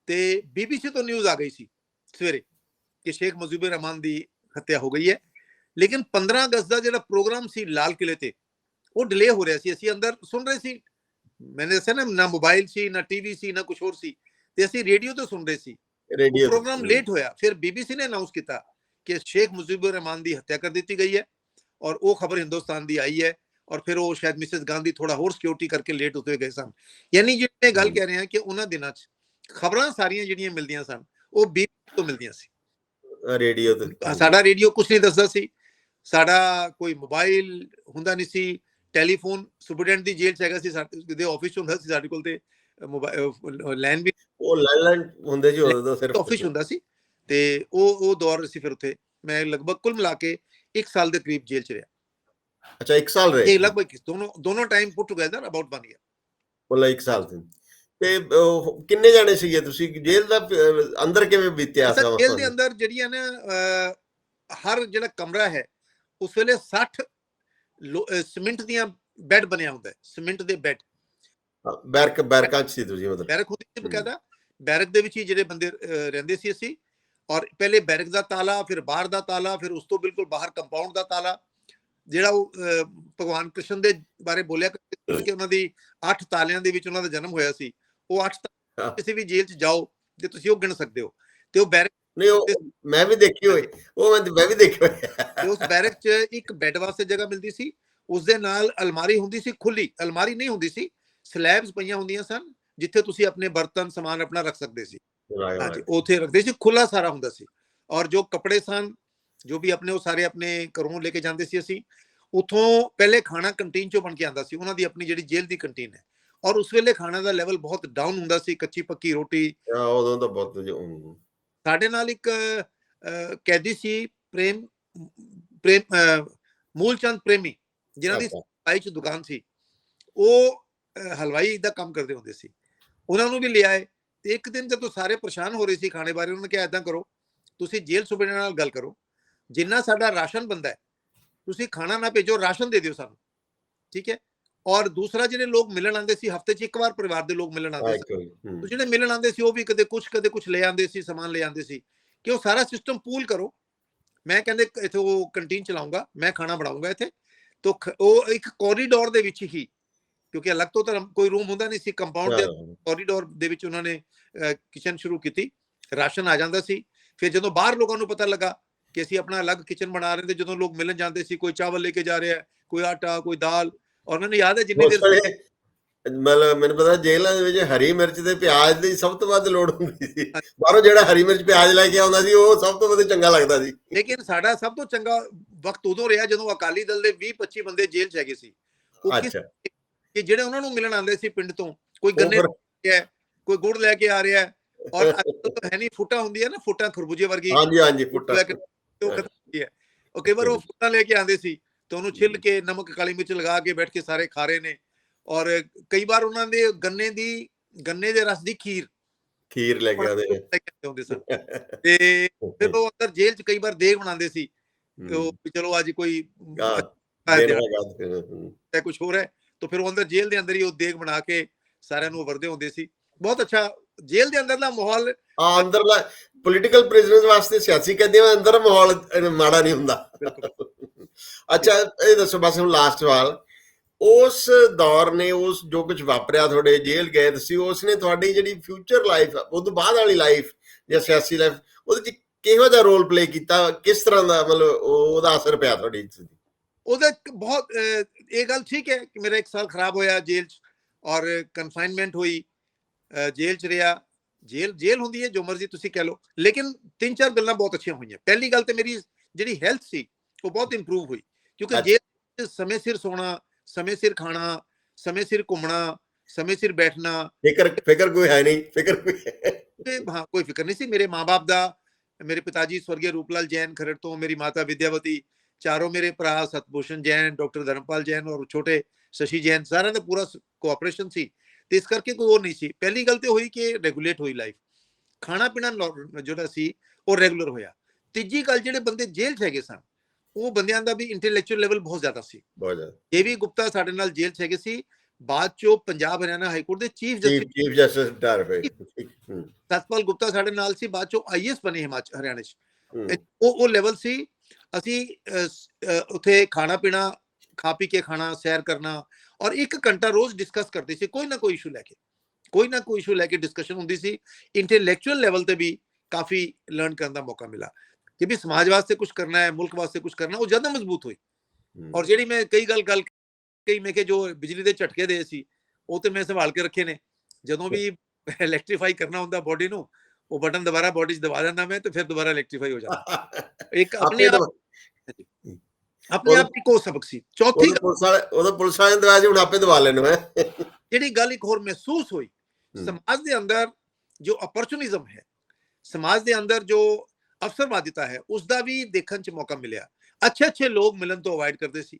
ਤੇ BBC ਤੋਂ ਨਿਊਜ਼ ਆ ਗਈ ਸੀ ਸਵੇਰੇ ਕਿ ਸ਼ੇਖ ਮੁਜੀਬੁਰ ਰਹਿਮਾਨ ਦੀ ਹੱਤਿਆ ਹੋ ਗਈ ਹੈ। ਲੇਕਿਨ 15 ਅਗਸਤ ਦਾ ਜਿਹੜਾ ਪ੍ਰੋਗਰਾਮ ਸੀ ਲਾਲ ਕਿਲੇ ਤੇ, ਉਹ ਡਿਲੇ ਹੋ ਰਿਹਾ ਸੀ। ਅਸੀਂ ਅੰਦਰ ਸੁਣ ਰਹੇ ਸੀ, मैंने दसा ना मोबाइल सी, ना TV सी, ना कुछ और सी, ते ਅਸੀਂ रेडियो तो सुन रहे सी। प्रोग्राम लेट होया, फिर BBC ने अनाउंस किया कि शेख मुजीबुर रहमान दी हत्या कर दी गई है, और वो खबर हिंदुस्तान दी आई है, और फिर वो शायद मिसेस गांधी थोड़ा होर सिक्योरिटी करके लेट होते गए सन। यानी जिहड़े गल कह रहे हैं कि उन्हां दिनां च खबरां सारियां जिहड़ियां मिलदियां सन वो BBC तो मिलदियां सी, रेडियो तो साडा रेडियो कुछ नहीं दसदा सी, साडा कोई मोबाइल हुंदा नहीं सी, ਟੈਲੀਫੋਨ ਸੁਪਰਡੈਂਟ ਦੀ ਜੇਲ੍ਹ 'ਚ ਹੈਗਾ ਸੀ, ਸਾਡੇ ਆਫਿਸ 'ਚ ਹੁੰਦਾ ਸੀ, ਸਾਡੇ ਕੋਲ ਤੇ ਲੈਂਡ ਵੀ ਉਹ ਲੈਂਡ ਹੁੰਦੇ ਜੀ, ਉਦੋਂ ਸਿਰਫ ਆਫਿਸ ਹੁੰਦਾ ਸੀ। ਤੇ ਉਹ ਦੌਰ ਸੀ, ਫਿਰ ਉੱਥੇ ਮੈਂ ਲਗਭਗ ਕੁੱਲ ਮਿਲਾ ਕੇ 1 ਸਾਲ ਦੇ ਕਰੀਬ ਜੇਲ੍ਹ 'ਚ ਰਿਹਾ। ਅੱਛਾ 1 ਸਾਲ ਰਹੇ? ਇਹ ਲਗਭਗ ਦੋਨੋਂ time put together about 1 year. ਬੋਲਾ 1 ਸਾਲ ਸੀ। ਤੇ ਕਿੰਨੇ ਜਾਣੇ ਸੀਗੇ ਤੁਸੀਂ ਜੇਲ੍ਹ ਦਾ ਅੰਦਰ ਕਿਵੇਂ ਬੀਤਿਆ? ਜੇਲ੍ਹ ਦੇ ਅੰਦਰ ਜਿਹੜੀਆਂ ਨਾ ਹਰ ਜਿਹੜਾ ਕਮਰਾ ਹੈ ਉਸ ਵੇਲੇ 60 ਸੀਮੈਂਟ ਦੀਆਂ ਬੈੱਡ ਬਣਿਆ ਹੁੰਦਾ ਹੈ, ਸੀਮੈਂਟ ਦੇ ਬੈੱਡ। ਬੈਰਕਾਂ 'ਚ ਸੀ ਤੁਸੀਂ? ਮਤਲਬ ਬੈਰਕ ਹੁੰਦੀ ਸੀ ਬਕਾਇਦਾ, ਬੈਰਕ ਦੇ ਵਿੱਚ ਹੀ ਜਿਹੜੇ ਬੰਦੇ ਰਹਿੰਦੇ ਸੀ ਅਸੀਂ। ਔਰ ਪਹਿਲੇ ਬੈਰਕ ਦਾ ਤਾਲਾ, ਫਿਰ ਬਾਹਰ ਦਾ ਤਾਲਾ, ਫਿਰ ਉਸ ਤੋਂ ਬਿਲਕੁਲ ਬਾਹਰ ਕੰਪਾਊਂਡ ਦਾ ਤਾਲਾ, ਜਿਹੜਾ ਉਹ ਭਗਵਾਨ ਕ੍ਰਿਸ਼ਨ ਦੇ ਬਾਰੇ ਬੋਲਿਆ ਕਿ ਉਹਨਾਂ ਦੀ 8 ਤਾਲਿਆਂ ਦੇ ਵਿੱਚ ਉਹਨਾਂ ਦਾ ਜਨਮ ਹੋਇਆ ਸੀ। ਉਹ 8 ਕਿਸੇ ਵੀ ਜੇਲ੍ਹ 'ਚ ਜਾਓ ਤੇ ਤੁਸੀਂ ਉਹ ਗਿਣ ਸਕਦੇ ਹੋ। ਤੇ ਉਹ ਬੈਰਕ ਨਹੀਂ, ਉਹ ਮੈਂ ਵੀ ਦੇਖੀ ਹੋਈ, ਉਹ ਮੈਂ ਵੀ ਦੇਖੀ ਹੋਈ। ਉਸ ਬੈਰਕ 'ਚ ਇੱਕ ਬੈੱਡ ਵਾਸਤੇ ਜਗ੍ਹਾ ਮਿਲਦੀ ਸੀ, ਉਸਦੇ ਨਾਲ ਅਲਮਾਰੀ ਹੁੰਦੀ ਸੀ, ਖੁੱਲੀ ਅਲਮਾਰੀ ਨਹੀਂ ਹੁੰਦੀ ਸੀ, ਸਲੈਬਸ ਪਈਆਂ ਹੁੰਦੀਆਂ ਸਨ ਜਿੱਥੇ ਤੁਸੀਂ ਆਪਣੇ ਬਰਤਨ ਸਮਾਨ ਆਪਣਾ ਰੱਖ ਸਕਦੇ ਸੀ। ਹਾਂਜੀ, ਉੱਥੇ ਰੱਖਦੇ ਸੀ, ਖੁੱਲਾ ਸਾਰਾ ਹੁੰਦਾ ਸੀ। ਔਰ ਜੋ ਕੱਪੜੇ ਸਨ, ਜੋ ਵੀ ਆਪਣੇ ਉਹ ਸਾਰੇ ਆਪਣੇ ਘਰੋਂ ਲੈ ਕੇ ਜਾਂਦੇ ਸੀ ਅਸੀਂ। ਉੱਥੋਂ ਪਹਿਲੇ ਖਾਣਾ ਕੰਟੀਨ 'ਚੋਂ ਬਣ ਕੇ ਆਉਂਦਾ ਸੀ, ਉਹਨਾਂ ਦੀ ਆਪਣੀ ਜਿਹੜੀ ਜੇਲ੍ਹ ਦੀ ਕੰਟੀਨ ਹੈ। ਔਰ ਉਸ ਵੇਲੇ ਖਾਣਾ ਦਾ ਲੈਵਲ ਬਹੁਤ ਡਾਊਨ ਹੁੰਦਾ ਸੀ, ਕੱਚੀ ਪੱਕੀ ਰੋਟੀ। ਉਦੋਂ ਤਾਂ ਬਹੁਤ ਸਾਡੇ ਨਾਲ ਇੱਕ ਕੈਦੀ ਸੀ ਮੂਲਚੰਦ ਪ੍ਰੇਮੀ, ਜਿਨ੍ਹਾਂ ਦੀ ਹਲਵਾਈ ਚ ਦੁਕਾਨ ਸੀ। ਉਹ ਹਲਵਾਈ ਦਾ ਕੰਮ ਕਰਦੇ ਹੁੰਦੇ ਸੀ। ਉਹਨਾਂ ਨੂੰ ਵੀ ਲਿਆਏ ਤੇ ਇੱਕ ਦਿਨ ਜਦੋਂ ਸਾਰੇ ਪਰੇਸ਼ਾਨ ਹੋ ਰਹੇ ਸੀ ਖਾਣੇ ਬਾਰੇ, ਉਹਨਾਂ ਨੇ ਕਿਹਾ ਏਦਾਂ ਕਰੋ, ਤੁਸੀਂ ਜੇਲ੍ਹ ਸੁਬੇਦਾਰ ਨਾਲ ਗੱਲ ਕਰੋ, ਜਿੰਨਾ ਸਾਡਾ ਰਾਸ਼ਨ ਬੰਦਾ ਹੈ ਤੁਸੀਂ ਖਾਣਾ ਨਾ ਭੇਜੋ, ਰਾਸ਼ਨ ਦੇ ਦਿਓ ਸਾਨੂੰ, ਠੀਕ ਹੈ। ਔਰ ਦੂਸਰਾ, ਜਿਹੜੇ ਲੋਕ ਮਿਲਣ ਆਉਂਦੇ ਸੀ ਹਫਤੇ 'ਚ ਇੱਕ ਵਾਰ ਪਰਿਵਾਰ ਦੇ ਲੋਕ ਮਿਲਣ ਆਉਂਦੇ ਸੀ, ਜਿਹੜੇ ਮਿਲਣ ਆਉਂਦੇ ਸੀ ਉਹ ਵੀ ਕਦੇ ਕੁਝ ਲੈ ਆਉਂਦੇ ਸੀ, ਸਮਾਨ ਲੈ ਆਉਂਦੇ ਸੀ, ਕਿ ਉਹ ਸਾਰਾ ਸਿਸਟਮ ਪੂਲ ਕਰੋ। ਮੈਂ ਕਹਿੰਦੇ ਇੱਥੇ ਉਹ ਕੰਟੀਨ ਚਲਾਉਂਗਾ, ਮੈਂ ਖਾਣਾ ਬਣਾਉਂਗਾ ਇੱਥੇ। ਤਾਂ ਉਹ ਇੱਕ ਕੋਰੀਡੋਰ ਦੇ ਵਿੱਚ ਹੀ, ਕਿਉਂਕਿ ਅਲੱਗ ਤੋਂ ਤਾਂ ਕੋਈ ਰੂਮ ਹੁੰਦਾ ਨਹੀਂ ਸੀ, ਕੰਪਾਊਂਡ ਦੇ ਕੋਰੀਡੋਰ ਦੇ ਵਿੱਚ ਉਹਨਾਂ ਨੇ ਕਿਚਨ ਸ਼ੁਰੂ ਕੀਤੀ। ਰਾਸ਼ਨ ਆ ਜਾਂਦਾ ਸੀ। ਫਿਰ ਜਦੋਂ ਬਾਹਰ ਲੋਕਾਂ ਨੂੰ ਪਤਾ ਲੱਗਾ ਕਿ ਅਸੀਂ ਆਪਣਾ ਅਲੱਗ ਕਿਚਨ ਬਣਾ ਰਹੇ, ਤੇ ਜਦੋਂ ਲੋਕ ਮਿਲਣ ਜਾਂਦੇ ਸੀ, ਕੋਈ ਚਾਵਲ ਲੈ ਕੇ ਜਾ ਰਿਹਾ, ਕੋਈ ਆਟਾ, ਕੋਈ ਦਾਲ। ਔਰ ਉਹਨਾਂ ਨੂੰ ਯਾਦ ਹੈ ਜਿੰਨੀ ਦੇਰ ਮਤਲਬ ਮੈਨੂੰ ਪਤਾ ਜੇਲ੍ਹਾਂ ਦੇ ਵਿੱਚ ਹਰੀ ਮਿਰਚ ਤੇ ਪਿਆਜ਼ ਦੀ ਸਭ ਤੋਂ ਵੱਧ ਲੋੜ ਹੁੰਦੀ ਸੀ। ਬਾਹਰੋਂ ਜਿਹੜਾ ਹਰੀ ਮਿਰਚ ਪਿਆਜ਼ ਲੈ ਕੇ ਆਉਂਦਾ ਸੀ ਉਹ ਸਭ ਤੋਂ ਵੱਧ ਚੰਗਾ ਲੱਗਦਾ ਸੀ। ਲੇਕਿਨ ਸਾਡਾ ਸਭ ਤੋਂ ਚੰਗਾ ਵਕਤ ਉਦੋਂ ਰਿਹਾ ਜਦੋਂ ਅਕਾਲੀ ਦਲ ਦੇ 20-25 ਬੰਦੇ ਜੇਲ੍ਹ 'ਚ ਹੈਗੇ ਸੀ। ਕਿ ਜਿਹੜੇ ਉਹਨਾਂ ਨੂੰ ਮਿਲਣ ਆਉਂਦੇ ਸੀ ਪਿੰਡ ਤੋਂ, ਕੋਈ ਗੰਨੇ ਹੈ, ਕੋਈ ਗੁੜ ਲੈ ਕੇ ਆ ਰਿਹਾ ਹੈ। ਔਰ ਹੈ ਨਹੀਂ, ਫੁੱਟਾਂ ਹੁੰਦੀ ਹੈ ਨਾ, ਫੁੱਟਾਂ ਖਰਬੂਜੇ ਵਰਗੀ, ਹਾਂਜੀ ਫੁੱਟਾਂ, ਉਹ ਕਈ ਵਾਰ ਉਹ ਫੁੱਟਾਂ ਲੈ ਕੇ ਆਉਂਦੇ ਸੀ ਤੇ ਉਹਨੂੰ ਛਿੱਲ ਕੇ ਨਮਕ ਕਾਲੀ ਮਿਰਚ ਲਗਾ ਕੇ ਬੈਠ ਕੇ ਸਾਰੇ ਖਾ ਰਹੇ ਨੇ। ਔਰ ਕਈ ਵਾਰ ਉਹਨਾਂ ਦੇ ਗੰਨੇ ਦੇ ਰਸ ਦੀ ਖੀਰ ਲੈ ਕੇ ਆਉਂਦੇ ਸਨ। ਤੇ ਫਿਰ ਉਹ ਅੰਦਰ ਜੇਲ੍ਹ 'ਚ ਕਈ ਵਾਰ ਦੇਗ ਬਣਾਉਂਦੇ ਸੀ, ਚਲੋ ਅੱਜ ਕੋਈ ਕੁਝ ਹੋ ਰਿਹਾ, ਤਾਂ ਫਿਰ ਉਹ ਅੰਦਰ ਜੇਲ੍ਹ ਦੇ ਅੰਦਰ ਹੀ ਉਹ ਦੇਗ ਬਣਾ ਕੇ ਸਾਰਿਆਂ ਨੂੰ ਵਰਦੇ ਹੁੰਦੇ ਸੀ। ਬਹੁਤ ਅੱਛਾ ਜੇਲ੍ਹ ਦੇ ਅੰਦਰ ਦਾ ਮਾਹੌਲ, ਅੰਦਰਲਾ ਪੋਲੀਟੀਕਲ ਪ੍ਰਿਜ਼ਨਰਸ ਵਾਸਤੇ, ਸਿਆਸੀ ਕੈਦੀਆਂ ਅੰਦਰ ਮਾਹੌਲ ਮਾੜਾ ਨਹੀਂ ਹੁੰਦਾ। ਅੱਛਾ, ਇਹ ਦੱਸੋ ਬਸ ਹੁਣ ਲਾਸਟ ਸਵਾਲ, ਉਸ ਦੌਰ ਨੇ, ਉਸ ਜੋ ਕੁਝ ਵਾਪਰਿਆ, ਤੁਹਾਡੇ ਜੇਲ੍ਹ ਗਏ ਤੁਸੀਂ, ਉਸਨੇ ਤੁਹਾਡੀ ਜਿਹੜੀ ਫਿਊਚਰ ਲਾਈਫ, ਉਹ ਤੋਂ ਬਾਅਦ ਵਾਲੀ ਲਾਈਫ ਜਾਂ ਸਿਆਸੀ ਲਾਈਫ, ਉਹਦੇ 'ਚ ਕਿਹੋ ਜਿਹਾ ਰੋਲ ਪਲੇ ਕੀਤਾ? ਕਿਸ ਤਰ੍ਹਾਂ ਦਾ ਮਤਲਬ ਉਹਦਾ ਅਸਰ ਪਿਆ ਤੁਹਾਡੀ? ਉਹਦਾ ਬਹੁਤ, ਇਹ ਗੱਲ ਠੀਕ ਹੈ ਕਿ ਮੇਰਾ 1 ਸਾਲ ਖਰਾਬ ਹੋਇਆ ਜੇਲ੍ਹ 'ਚ, ਔਰ ਕਨਫਾਈਨਮੈਂਟ ਹੋਈ, ਜੇਲ੍ਹ 'ਚ ਰਿਹਾ। ਜੇਲ੍ਹ ਹੁੰਦੀ ਹੈ, ਜੋ ਮਰਜ਼ੀ ਤੁਸੀਂ ਕਹਿ ਲਓ, ਲੇਕਿਨ 3-4 ਗੱਲਾਂ ਬਹੁਤ ਅੱਛੀਆਂ ਹੋਈਆਂ। ਪਹਿਲੀ ਗੱਲ ਤੇ ਮੇਰੀ ਜਿਹੜੀ ਹੈਲਥ ਸੀ ਉਹ ਬਹੁਤ ਇੰਪਰੂਵ ਹੋਈ, ਕਿਉਂਕਿ ਜੇਲ੍ਹ 'ਚ ਸਮੇਂ ਸਿਰ ਸੋਣਾ, ਸਮੇਂ ਸਿਰ ਖਾਣਾ, ਸਮੇਂ ਸਿਰ ਘੁੰਮਣਾ, ਸਮੇਂ ਸਿਰ ਬੈਠਣਾ, ਫਿਕਰ ਕੋਈ ਹੈ ਨਹੀਂ, ਹਾਂ ਕੋਈ ਫਿਕਰ ਨਹੀਂ ਸੀ। ਮੇਰੇ ਮਾਂ-ਬਾਪ ਦਾ, ਮੇਰੇ ਪਿਤਾ ਜੀ ਸਵਰਗੀ ਰੂਪਲਾਲ ਜੈਨ ਖਰੜ ਤੋਂ, ਮੇਰੀ ਮਾਤਾ ਵਿਦਿਆਵਤੀ, ਚਾਰੋਂ ਮੇਰੇ ਭਰਾ ਸਤਭੂਸ਼ਣ ਜੈਨ, ਡਾਕਟਰ ਧਰਮਪਾਲ ਜੈਨ ਔਰ ਛੋਟੇ ਸ਼ਸ਼ੀ ਜੈਨ, ਸਾਰਿਆਂ ਦਾ ਪੂਰਾ ਕੋਆਪਰੇਸ਼ਨ ਸੀ, ਤੇ ਇਸ ਕਰਕੇ ਕੋਈ ਉਹ ਨਹੀਂ ਸੀ। ਪਹਿਲੀ ਗੱਲ ਤੇ ਹੋਈ ਕਿ ਰੈਗੂਲੇਟ ਹੋਈ ਲਾਈਫ, ਖਾਣਾ ਪੀਣਾ ਜਿਹੜਾ ਸੀ ਉਹ ਰੈਗੂਲਰ ਹੋਇਆ। ਤੀਜੀ ਗੱਲ, ਜਿਹੜੇ ਬੰਦੇ ਜੇਲ੍ਹ 'ਚ ਹੈਗੇ ਸਨ, ਉਹ ਬੰਦਿਆਂ ਦਾ ਵੀ ਇੰਟੈਲੈਕਚੁਅਲ ਲੈਵਲ ਬਹੁਤ ਜ਼ਿਆਦਾ ਸੀ। JV ਗੁਪਤਾ ਸਾਡੇ ਨਾਲ ਜੇਲ੍ਹ 'ਚ ਹੈਗੇ ਸੀ, ਬਾਅਦ ਚੋਂ ਪੰਜਾਬ ਹਰਿਆਣਾ ਹਾਈ ਕੋਰਟ ਦੇ ਚੀਫ ਜਸਟਿਸ। ਸਤਪਾਲ ਗੁਪਤਾ ਸਾਡੇ ਨਾਲ ਸੀ, ਬਾਅਦ ਚੋਂ IAS ਬਣੇ ਹਰਿਆਣਾ 'ਚ। ਉਹ ਲੈਵਲ ਸੀ। ਅਸੀਂ ਉੱਥੇ ਖਾਣਾ ਪੀਣਾ, ਖਾ ਪੀ ਕੇ ਖਾਣਾ, ਸੈਰ ਕਰਨਾ, ਔਰ 1 ਘੰਟਾ ਰੋਜ਼ ਡਿਸਕਸ ਕਰਦੇ ਸੀ, ਕੋਈ ਨਾ ਕੋਈ ਇਸ਼ੂ ਲੈ ਕੇ ਡਿਸਕਸ਼ਨ ਹੁੰਦੀ ਸੀ। ਇੰਟੈਲੈਕਚੁਅਲ ਲੈਵਲ ਤੇ ਵੀ ਕਾਫੀ ਲਰਨ ਕਰਨ ਦਾ ਮੌਕਾ ਮਿਲਾ ਕਿ ਵੀ ਸਮਾਜ ਵਾਸਤੇ ਕੁਝ ਕਰਨਾ ਹੈ, ਮੁਲਕ ਵਾਸਤੇ ਕੁਝ ਕਰਨਾ, ਉਹ ਜ਼ਿਆਦਾ ਮਜ਼ਬੂਤ ਹੋਈ। ਔਰ ਜਿਹੜੀ ਮੈਂ ਗੱਲ ਕਈ, ਮੈਂ ਕਿ ਜੋ ਬਿਜਲੀ ਦੇ ਝਟਕੇ ਦੇ ਸੀ, ਉਹ ਤੇ ਮੈਂ ਸੰਭਾਲ ਕੇ ਰੱਖੇ ਨੇ। ਜਦੋਂ ਵੀ ਇਲੈਕਟ੍ਰੀਫਾਈ ਕਰਨਾ ਹੁੰਦਾ ਬੋਡੀ ਨੂੰ, ਉਹ ਬਟਨ ਦੁਬਾਰਾ ਬੋਡੀ 'ਚ ਦਬਾ ਦਿੰਦਾ ਮੈਂ, ਤੇ ਫਿਰ ਦੁਬਾਰਾ ਇਲੈਕਟ੍ਰੀਫਾਈ ਹੋ ਜਾਂਦਾ। ਇੱਕ ਆਪਣੇ ਆਪ ਇੱਕ ਉਹ ਸਬਕ ਸੀ। ਚੌਥੀ ਪੁਲਿਸ ਵਾਲੇ ਦਵਾ ਜੀ, ਹੁਣ ਆਪੇ ਦਵਾ ਲੈਣ। ਜਿਹੜੀ ਗੱਲ ਇੱਕ ਹੋਰ ਮਹਿਸੂਸ ਹੋਈ, ਸਮਾਜ ਦੇ ਅੰਦਰ ਜੋ ਅਪਰਚੁਨਿਜ਼ਮ ਹੈ, ਸਮਾਜ ਦੇ ਅੰਦਰ ਜੋ ਅਫਸਰਵਾਦੀਤਾ ਹੈ, ਉਸਦਾ ਵੀ ਦੇਖਣ 'ਚ ਮੌਕਾ ਮਿਲਿਆ। ਅੱਛੇ ਲੋਕ ਮਿਲਣ ਤੋਂ ਅਵਾਇਡ ਕਰਦੇ ਸੀ,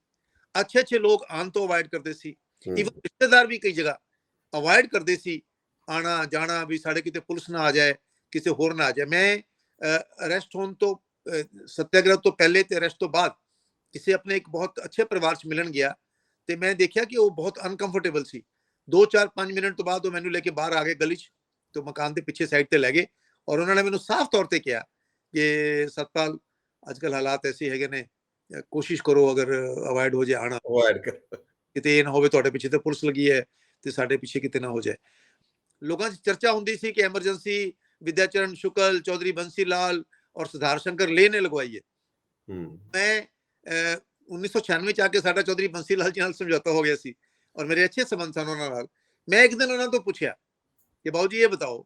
ਅੱਛੇ ਲੋਕ ਆਉਣ ਤੋਂ ਅਵਾਇਡ ਕਰਦੇ ਸੀ, ਇਵਨ ਰਿਸ਼ਤੇਦਾਰ ਵੀ ਕਈ ਜਗ੍ਹਾ ਅਵਾਇਡ ਕਰਦੇ ਸੀ ਆਣਾ ਜਾਣਾ, ਵੀ ਸਾਡੇ ਕਿਤੇ ਪੁਲਿਸ ਨਾ ਆ ਜਾਏ, ਕਿਸੇ ਹੋਰ ਨਾ ਆ ਜਾਏ। ਮੈਂ ਅਰੈਸਟ ਹੋਣ ਤੋਂ, ਸੱਤਿਆਗ੍ਰਹਿ ਤੋਂ ਪਹਿਲੇ ਤੇ ਅਰੈਸਟ ਤੋਂ ਬਾਅਦ ਕਿਸੇ ਆਪਣੇ ਇੱਕ ਬਹੁਤ ਅੱਛੇ ਪਰਿਵਾਰ 'ਚ ਮਿਲਣ ਗਿਆ, ਤੇ ਮੈਂ ਦੇਖਿਆ ਕਿ ਉਹ ਬਹੁਤ ਅਨਕੰਫਰਟੇਬਲ ਸੀ। 2-4-5 ਮਿੰਟ ਤੋਂ ਬਾਅਦ ਉਹ ਮੈਨੂੰ ਲੈ ਕੇ ਬਾਹਰ ਆ ਗਏ ਗਲੀ 'ਚ, ਤੇ ਮਕਾਨ ਦੇ ਪਿੱਛੇ ਸਾਈਡ ਤੇ ਲੈ ਗਏ, ਔਰ ਉਹਨਾਂ ਨੇ ਮੈਨੂੰ ਸਾਫ਼ ਤੌਰ ਤੇ ਕਿਹਾ ਕਿ ਸਤਪਾਲ, ਅੱਜ ਕੱਲ੍ਹ ਹਾਲਾਤ ਐਸੇ ਹੈਗੇ ਨੇ, ਕੋਸ਼ਿਸ਼ ਕਰੋ ਅਗਰ ਅਵਾਇਡ ਹੋ ਜਾਏ ਆਣਾ, ਕਿਤੇ ਇਹ ਨਾ ਹੋਵੇ ਤੁਹਾਡੇ ਪਿੱਛੇ ਤੇ ਪੁਲਿਸ ਲੱਗੀ ਹੈ ਤੇ ਸਾਡੇ ਪਿੱਛੇ ਕਿਤੇ ਨਾ ਹੋ ਜਾਏ। ਲੋਕਾਂ 'ਚ ਚਰਚਾ ਹੁੰਦੀ ਸੀ ਕਿ ਐਮਰਜੈਂਸੀ ਵਿਦਿਆਚਰਨ ਸ਼ੁਕਲ, ਚੌਧਰੀ ਬੰਸੀ ਲਾਲ ਔਰ ਸਿਧਾਰਥ ਸ਼ੰਕਰ ਲੇ ਨੇ ਲਗਵਾਈ ਹੈ। ਮੈਂ 1996 ਚ ਆ ਕੇ ਸਾਡਾ ਚੌਧਰੀ ਬੰਸੀ ਲਾਲ ਜੀ ਨਾਲ ਸਮਝੌਤਾ ਹੋ ਗਿਆ ਸੀ, ਔਰ ਮੇਰੇ ਅੱਛੇ ਸੰबंध ਸਨ ਉਹਨਾਂ ਨਾਲ। मैं एक दिन उन्होंने तो पूछा कि बाबू जी ये बताओ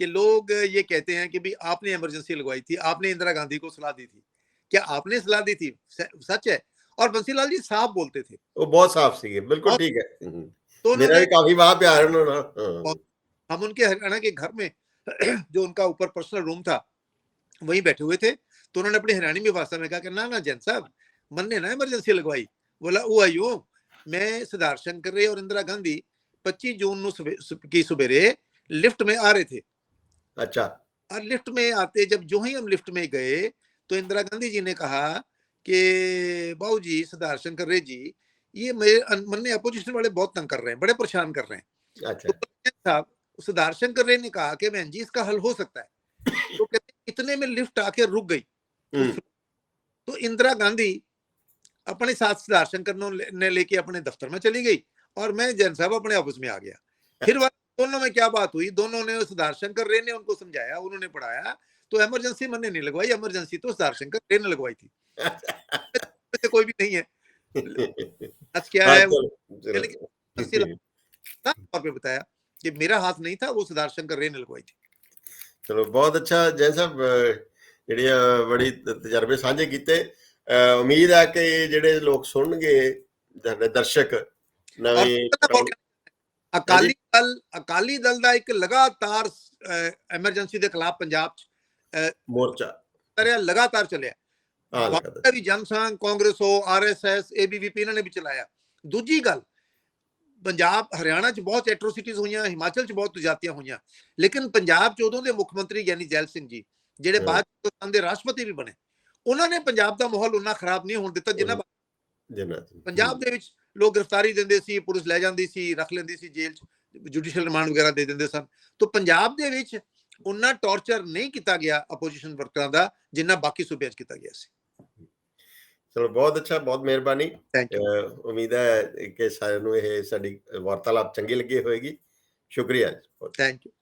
कि लोग ये कहते हैं कि भी आपने इमरजेंसी लगवाई थी, आपने इंदिरा गांधी को सलाह दी थी, क्या आपने सलाह दी थी? सच है? और बंसीलाल जी साफ बोलते थे, वो बहुत साफ सी है, बिल्कुल ठीक है। तो मेरा भी काफी वहां प्यार है। हम उनके हरियाणा के घर में जो उनका ऊपर पर्सनल रूम था, वहीं बैठे हुए थे, तो उन्होंने अपनी हरियाणी में भाषा में कहा कि ना जैन साहब, मन ने ना इमरजेंसी लगवाई। बोला वो आयो, मैं सिद्धार्थ शंकर और इंदिरा गांधी 25 जून की सवेरे लिफ्ट में आ रहे थे। अच्छा। और लिफ्ट में आते, जब जो ही हम लिफ्ट में गए तो इंदिरा गांधी जी ने कहा कि बाबू जी, सिद्धार्थ शंकर जी, ये मेरे मन ने अपोजिशन वाले बहुत तंग कर रहे हैं, बड़े परेशान कर रहे हैं। अच्छा। तो साहब सिद्धार्थ शंकर ने कहा कि बहन जी, इसका हल हो सकता है। तो कहते इतने में लिफ्ट आके रुक गई। तो इंदिरा गांधी अपने साथ सिद्धार्थ शंकर ने लेके अपने दफ्तर में चली गई और मैं जैन साहब अपने ऑफिस में आ गया। फिर दोनों में क्या बात हुई, दोनों ने, सिद्धार्थ शंकर ने उनको समझाया, उन्होंने पढ़ाया, तो इमरजेंसी मैंने नहीं लगवाई, इमरजेंसी तो सिद्धार्थ शंकर ने लगवाई थी। तो कोई भी नहीं है, आज क्या है वो, लेकिन तौर पे बताया कि मेरा हाथ नहीं था, वो सिद्धार्थ शंकर ने लगवाई थी। चलो बहुत अच्छा जैन साहब, ਜਿਹੜੀਆਂ बड़ी तजर्बे साझे कीते। उम्मीद है कि ਜਿਹੜੇ लोग सुनगे, दर्शक नवी अकाली दल ਦਾ ਇੱਕ ਲਗਾਤਾਰ ਐਮਰਜੈਂਸੀ ਦੇ ਖਿਲਾਫ ਪੰਜਾਬ ਚ मोर्चा ਲਗਾਤਾਰ ਚੱਲਿਆ। ਭਾਰਤ ਵੀ ਜਨਸੰਘ, ਕਾਂਗਰਸ ਹੋ, ਆਰਐਸਐਸ, ਏਬੀਵੀਪੀ, ਇਹਨਾਂ ਨੇ ਵੀ ਚਲਾਇਆ। ਦੂਜੀ ਗੱਲ, ਪੰਜਾਬ ਹਰਿਆਣਾ ਚ ਬਹੁਤ ਐਟਰੋਸਿਟੀਜ਼ ਹੋਈਆਂ, ਹਿਮਾਚਲ ਚ ਬਹੁਤ ਜ਼ਿਆਦਤੀਆਂ ਹੋਈਆਂ, ਲੇਕਿਨ ਪੰਜਾਬ ਚ ਉਦੋਂ ਦੇ ਮੁੱਖ ਮੰਤਰੀ ਯਾਨੀ ਜੈਲ ਸਿੰਘ ਜੀ, ਜਿਹੜੇ ਬਾਅਦ ਪਾਕਿਸਤਾਨ ਦੇ ਰਾਸ਼ਟਰਪਤੀ ਵੀ ਬਣੇ, ਉਹਨਾਂ ਨੇ ਪੰਜਾਬ ਦਾ ਮਾਹੌਲ ਉਨਾ ਖਰਾਬ ਨਹੀਂ ਹੋਣ ਦਿੱਤਾ ਜਿੰਨਾ ਪੰਜਾਬ ਦੇ ਵਿੱਚ ਲੋਕ ਗ੍ਰਿਫਤਾਰੀ ਦਿੰਦੇ ਸੀ, ਪੁਲਿਸ ਲੈ ਜਾਂਦੀ ਸੀ, ਰੱਖ ਲੈਂਦੀ ਸੀ ਜੇਲ੍ਹ ਚ, ਜੁਡੀਸ਼ੀਅਲ ਰਿਮਾਂਡ ਵਗੈਰਾ ਦੇ ਦਿੰਦੇ ਸਨ। तो ਪੰਜਾਬ ਦੇ ਵਿੱਚ ਉਨਾ ਟੌਰਚਰ ਨਹੀਂ ਕੀਤਾ ਗਿਆ ਆਪੋਜੀਸ਼ਨ ਵਰਕਰਾਂ ਦਾ ਜਿੰਨਾ ਬਾਕੀ ਸੂਬਿਆਂ 'ਚ ਕੀਤਾ ਗਿਆ ਸੀ। ਚਲੋ ਬਹੁਤ ਅੱਛਾ, ਬਹੁਤ ਮਿਹਰਬਾਨੀ। ਉਮੀਦ ਹੈ ਕਿ ਸਾਰਿਆਂ ਨੂੰ ਇਹ ਸਾਡੀ ਵਾਰਤਾਲਾਪ ਚੰਗੀ ਲੱਗੀ ਹੋਏਗੀ। ਸ਼ੁਕਰੀਆ। Thank you.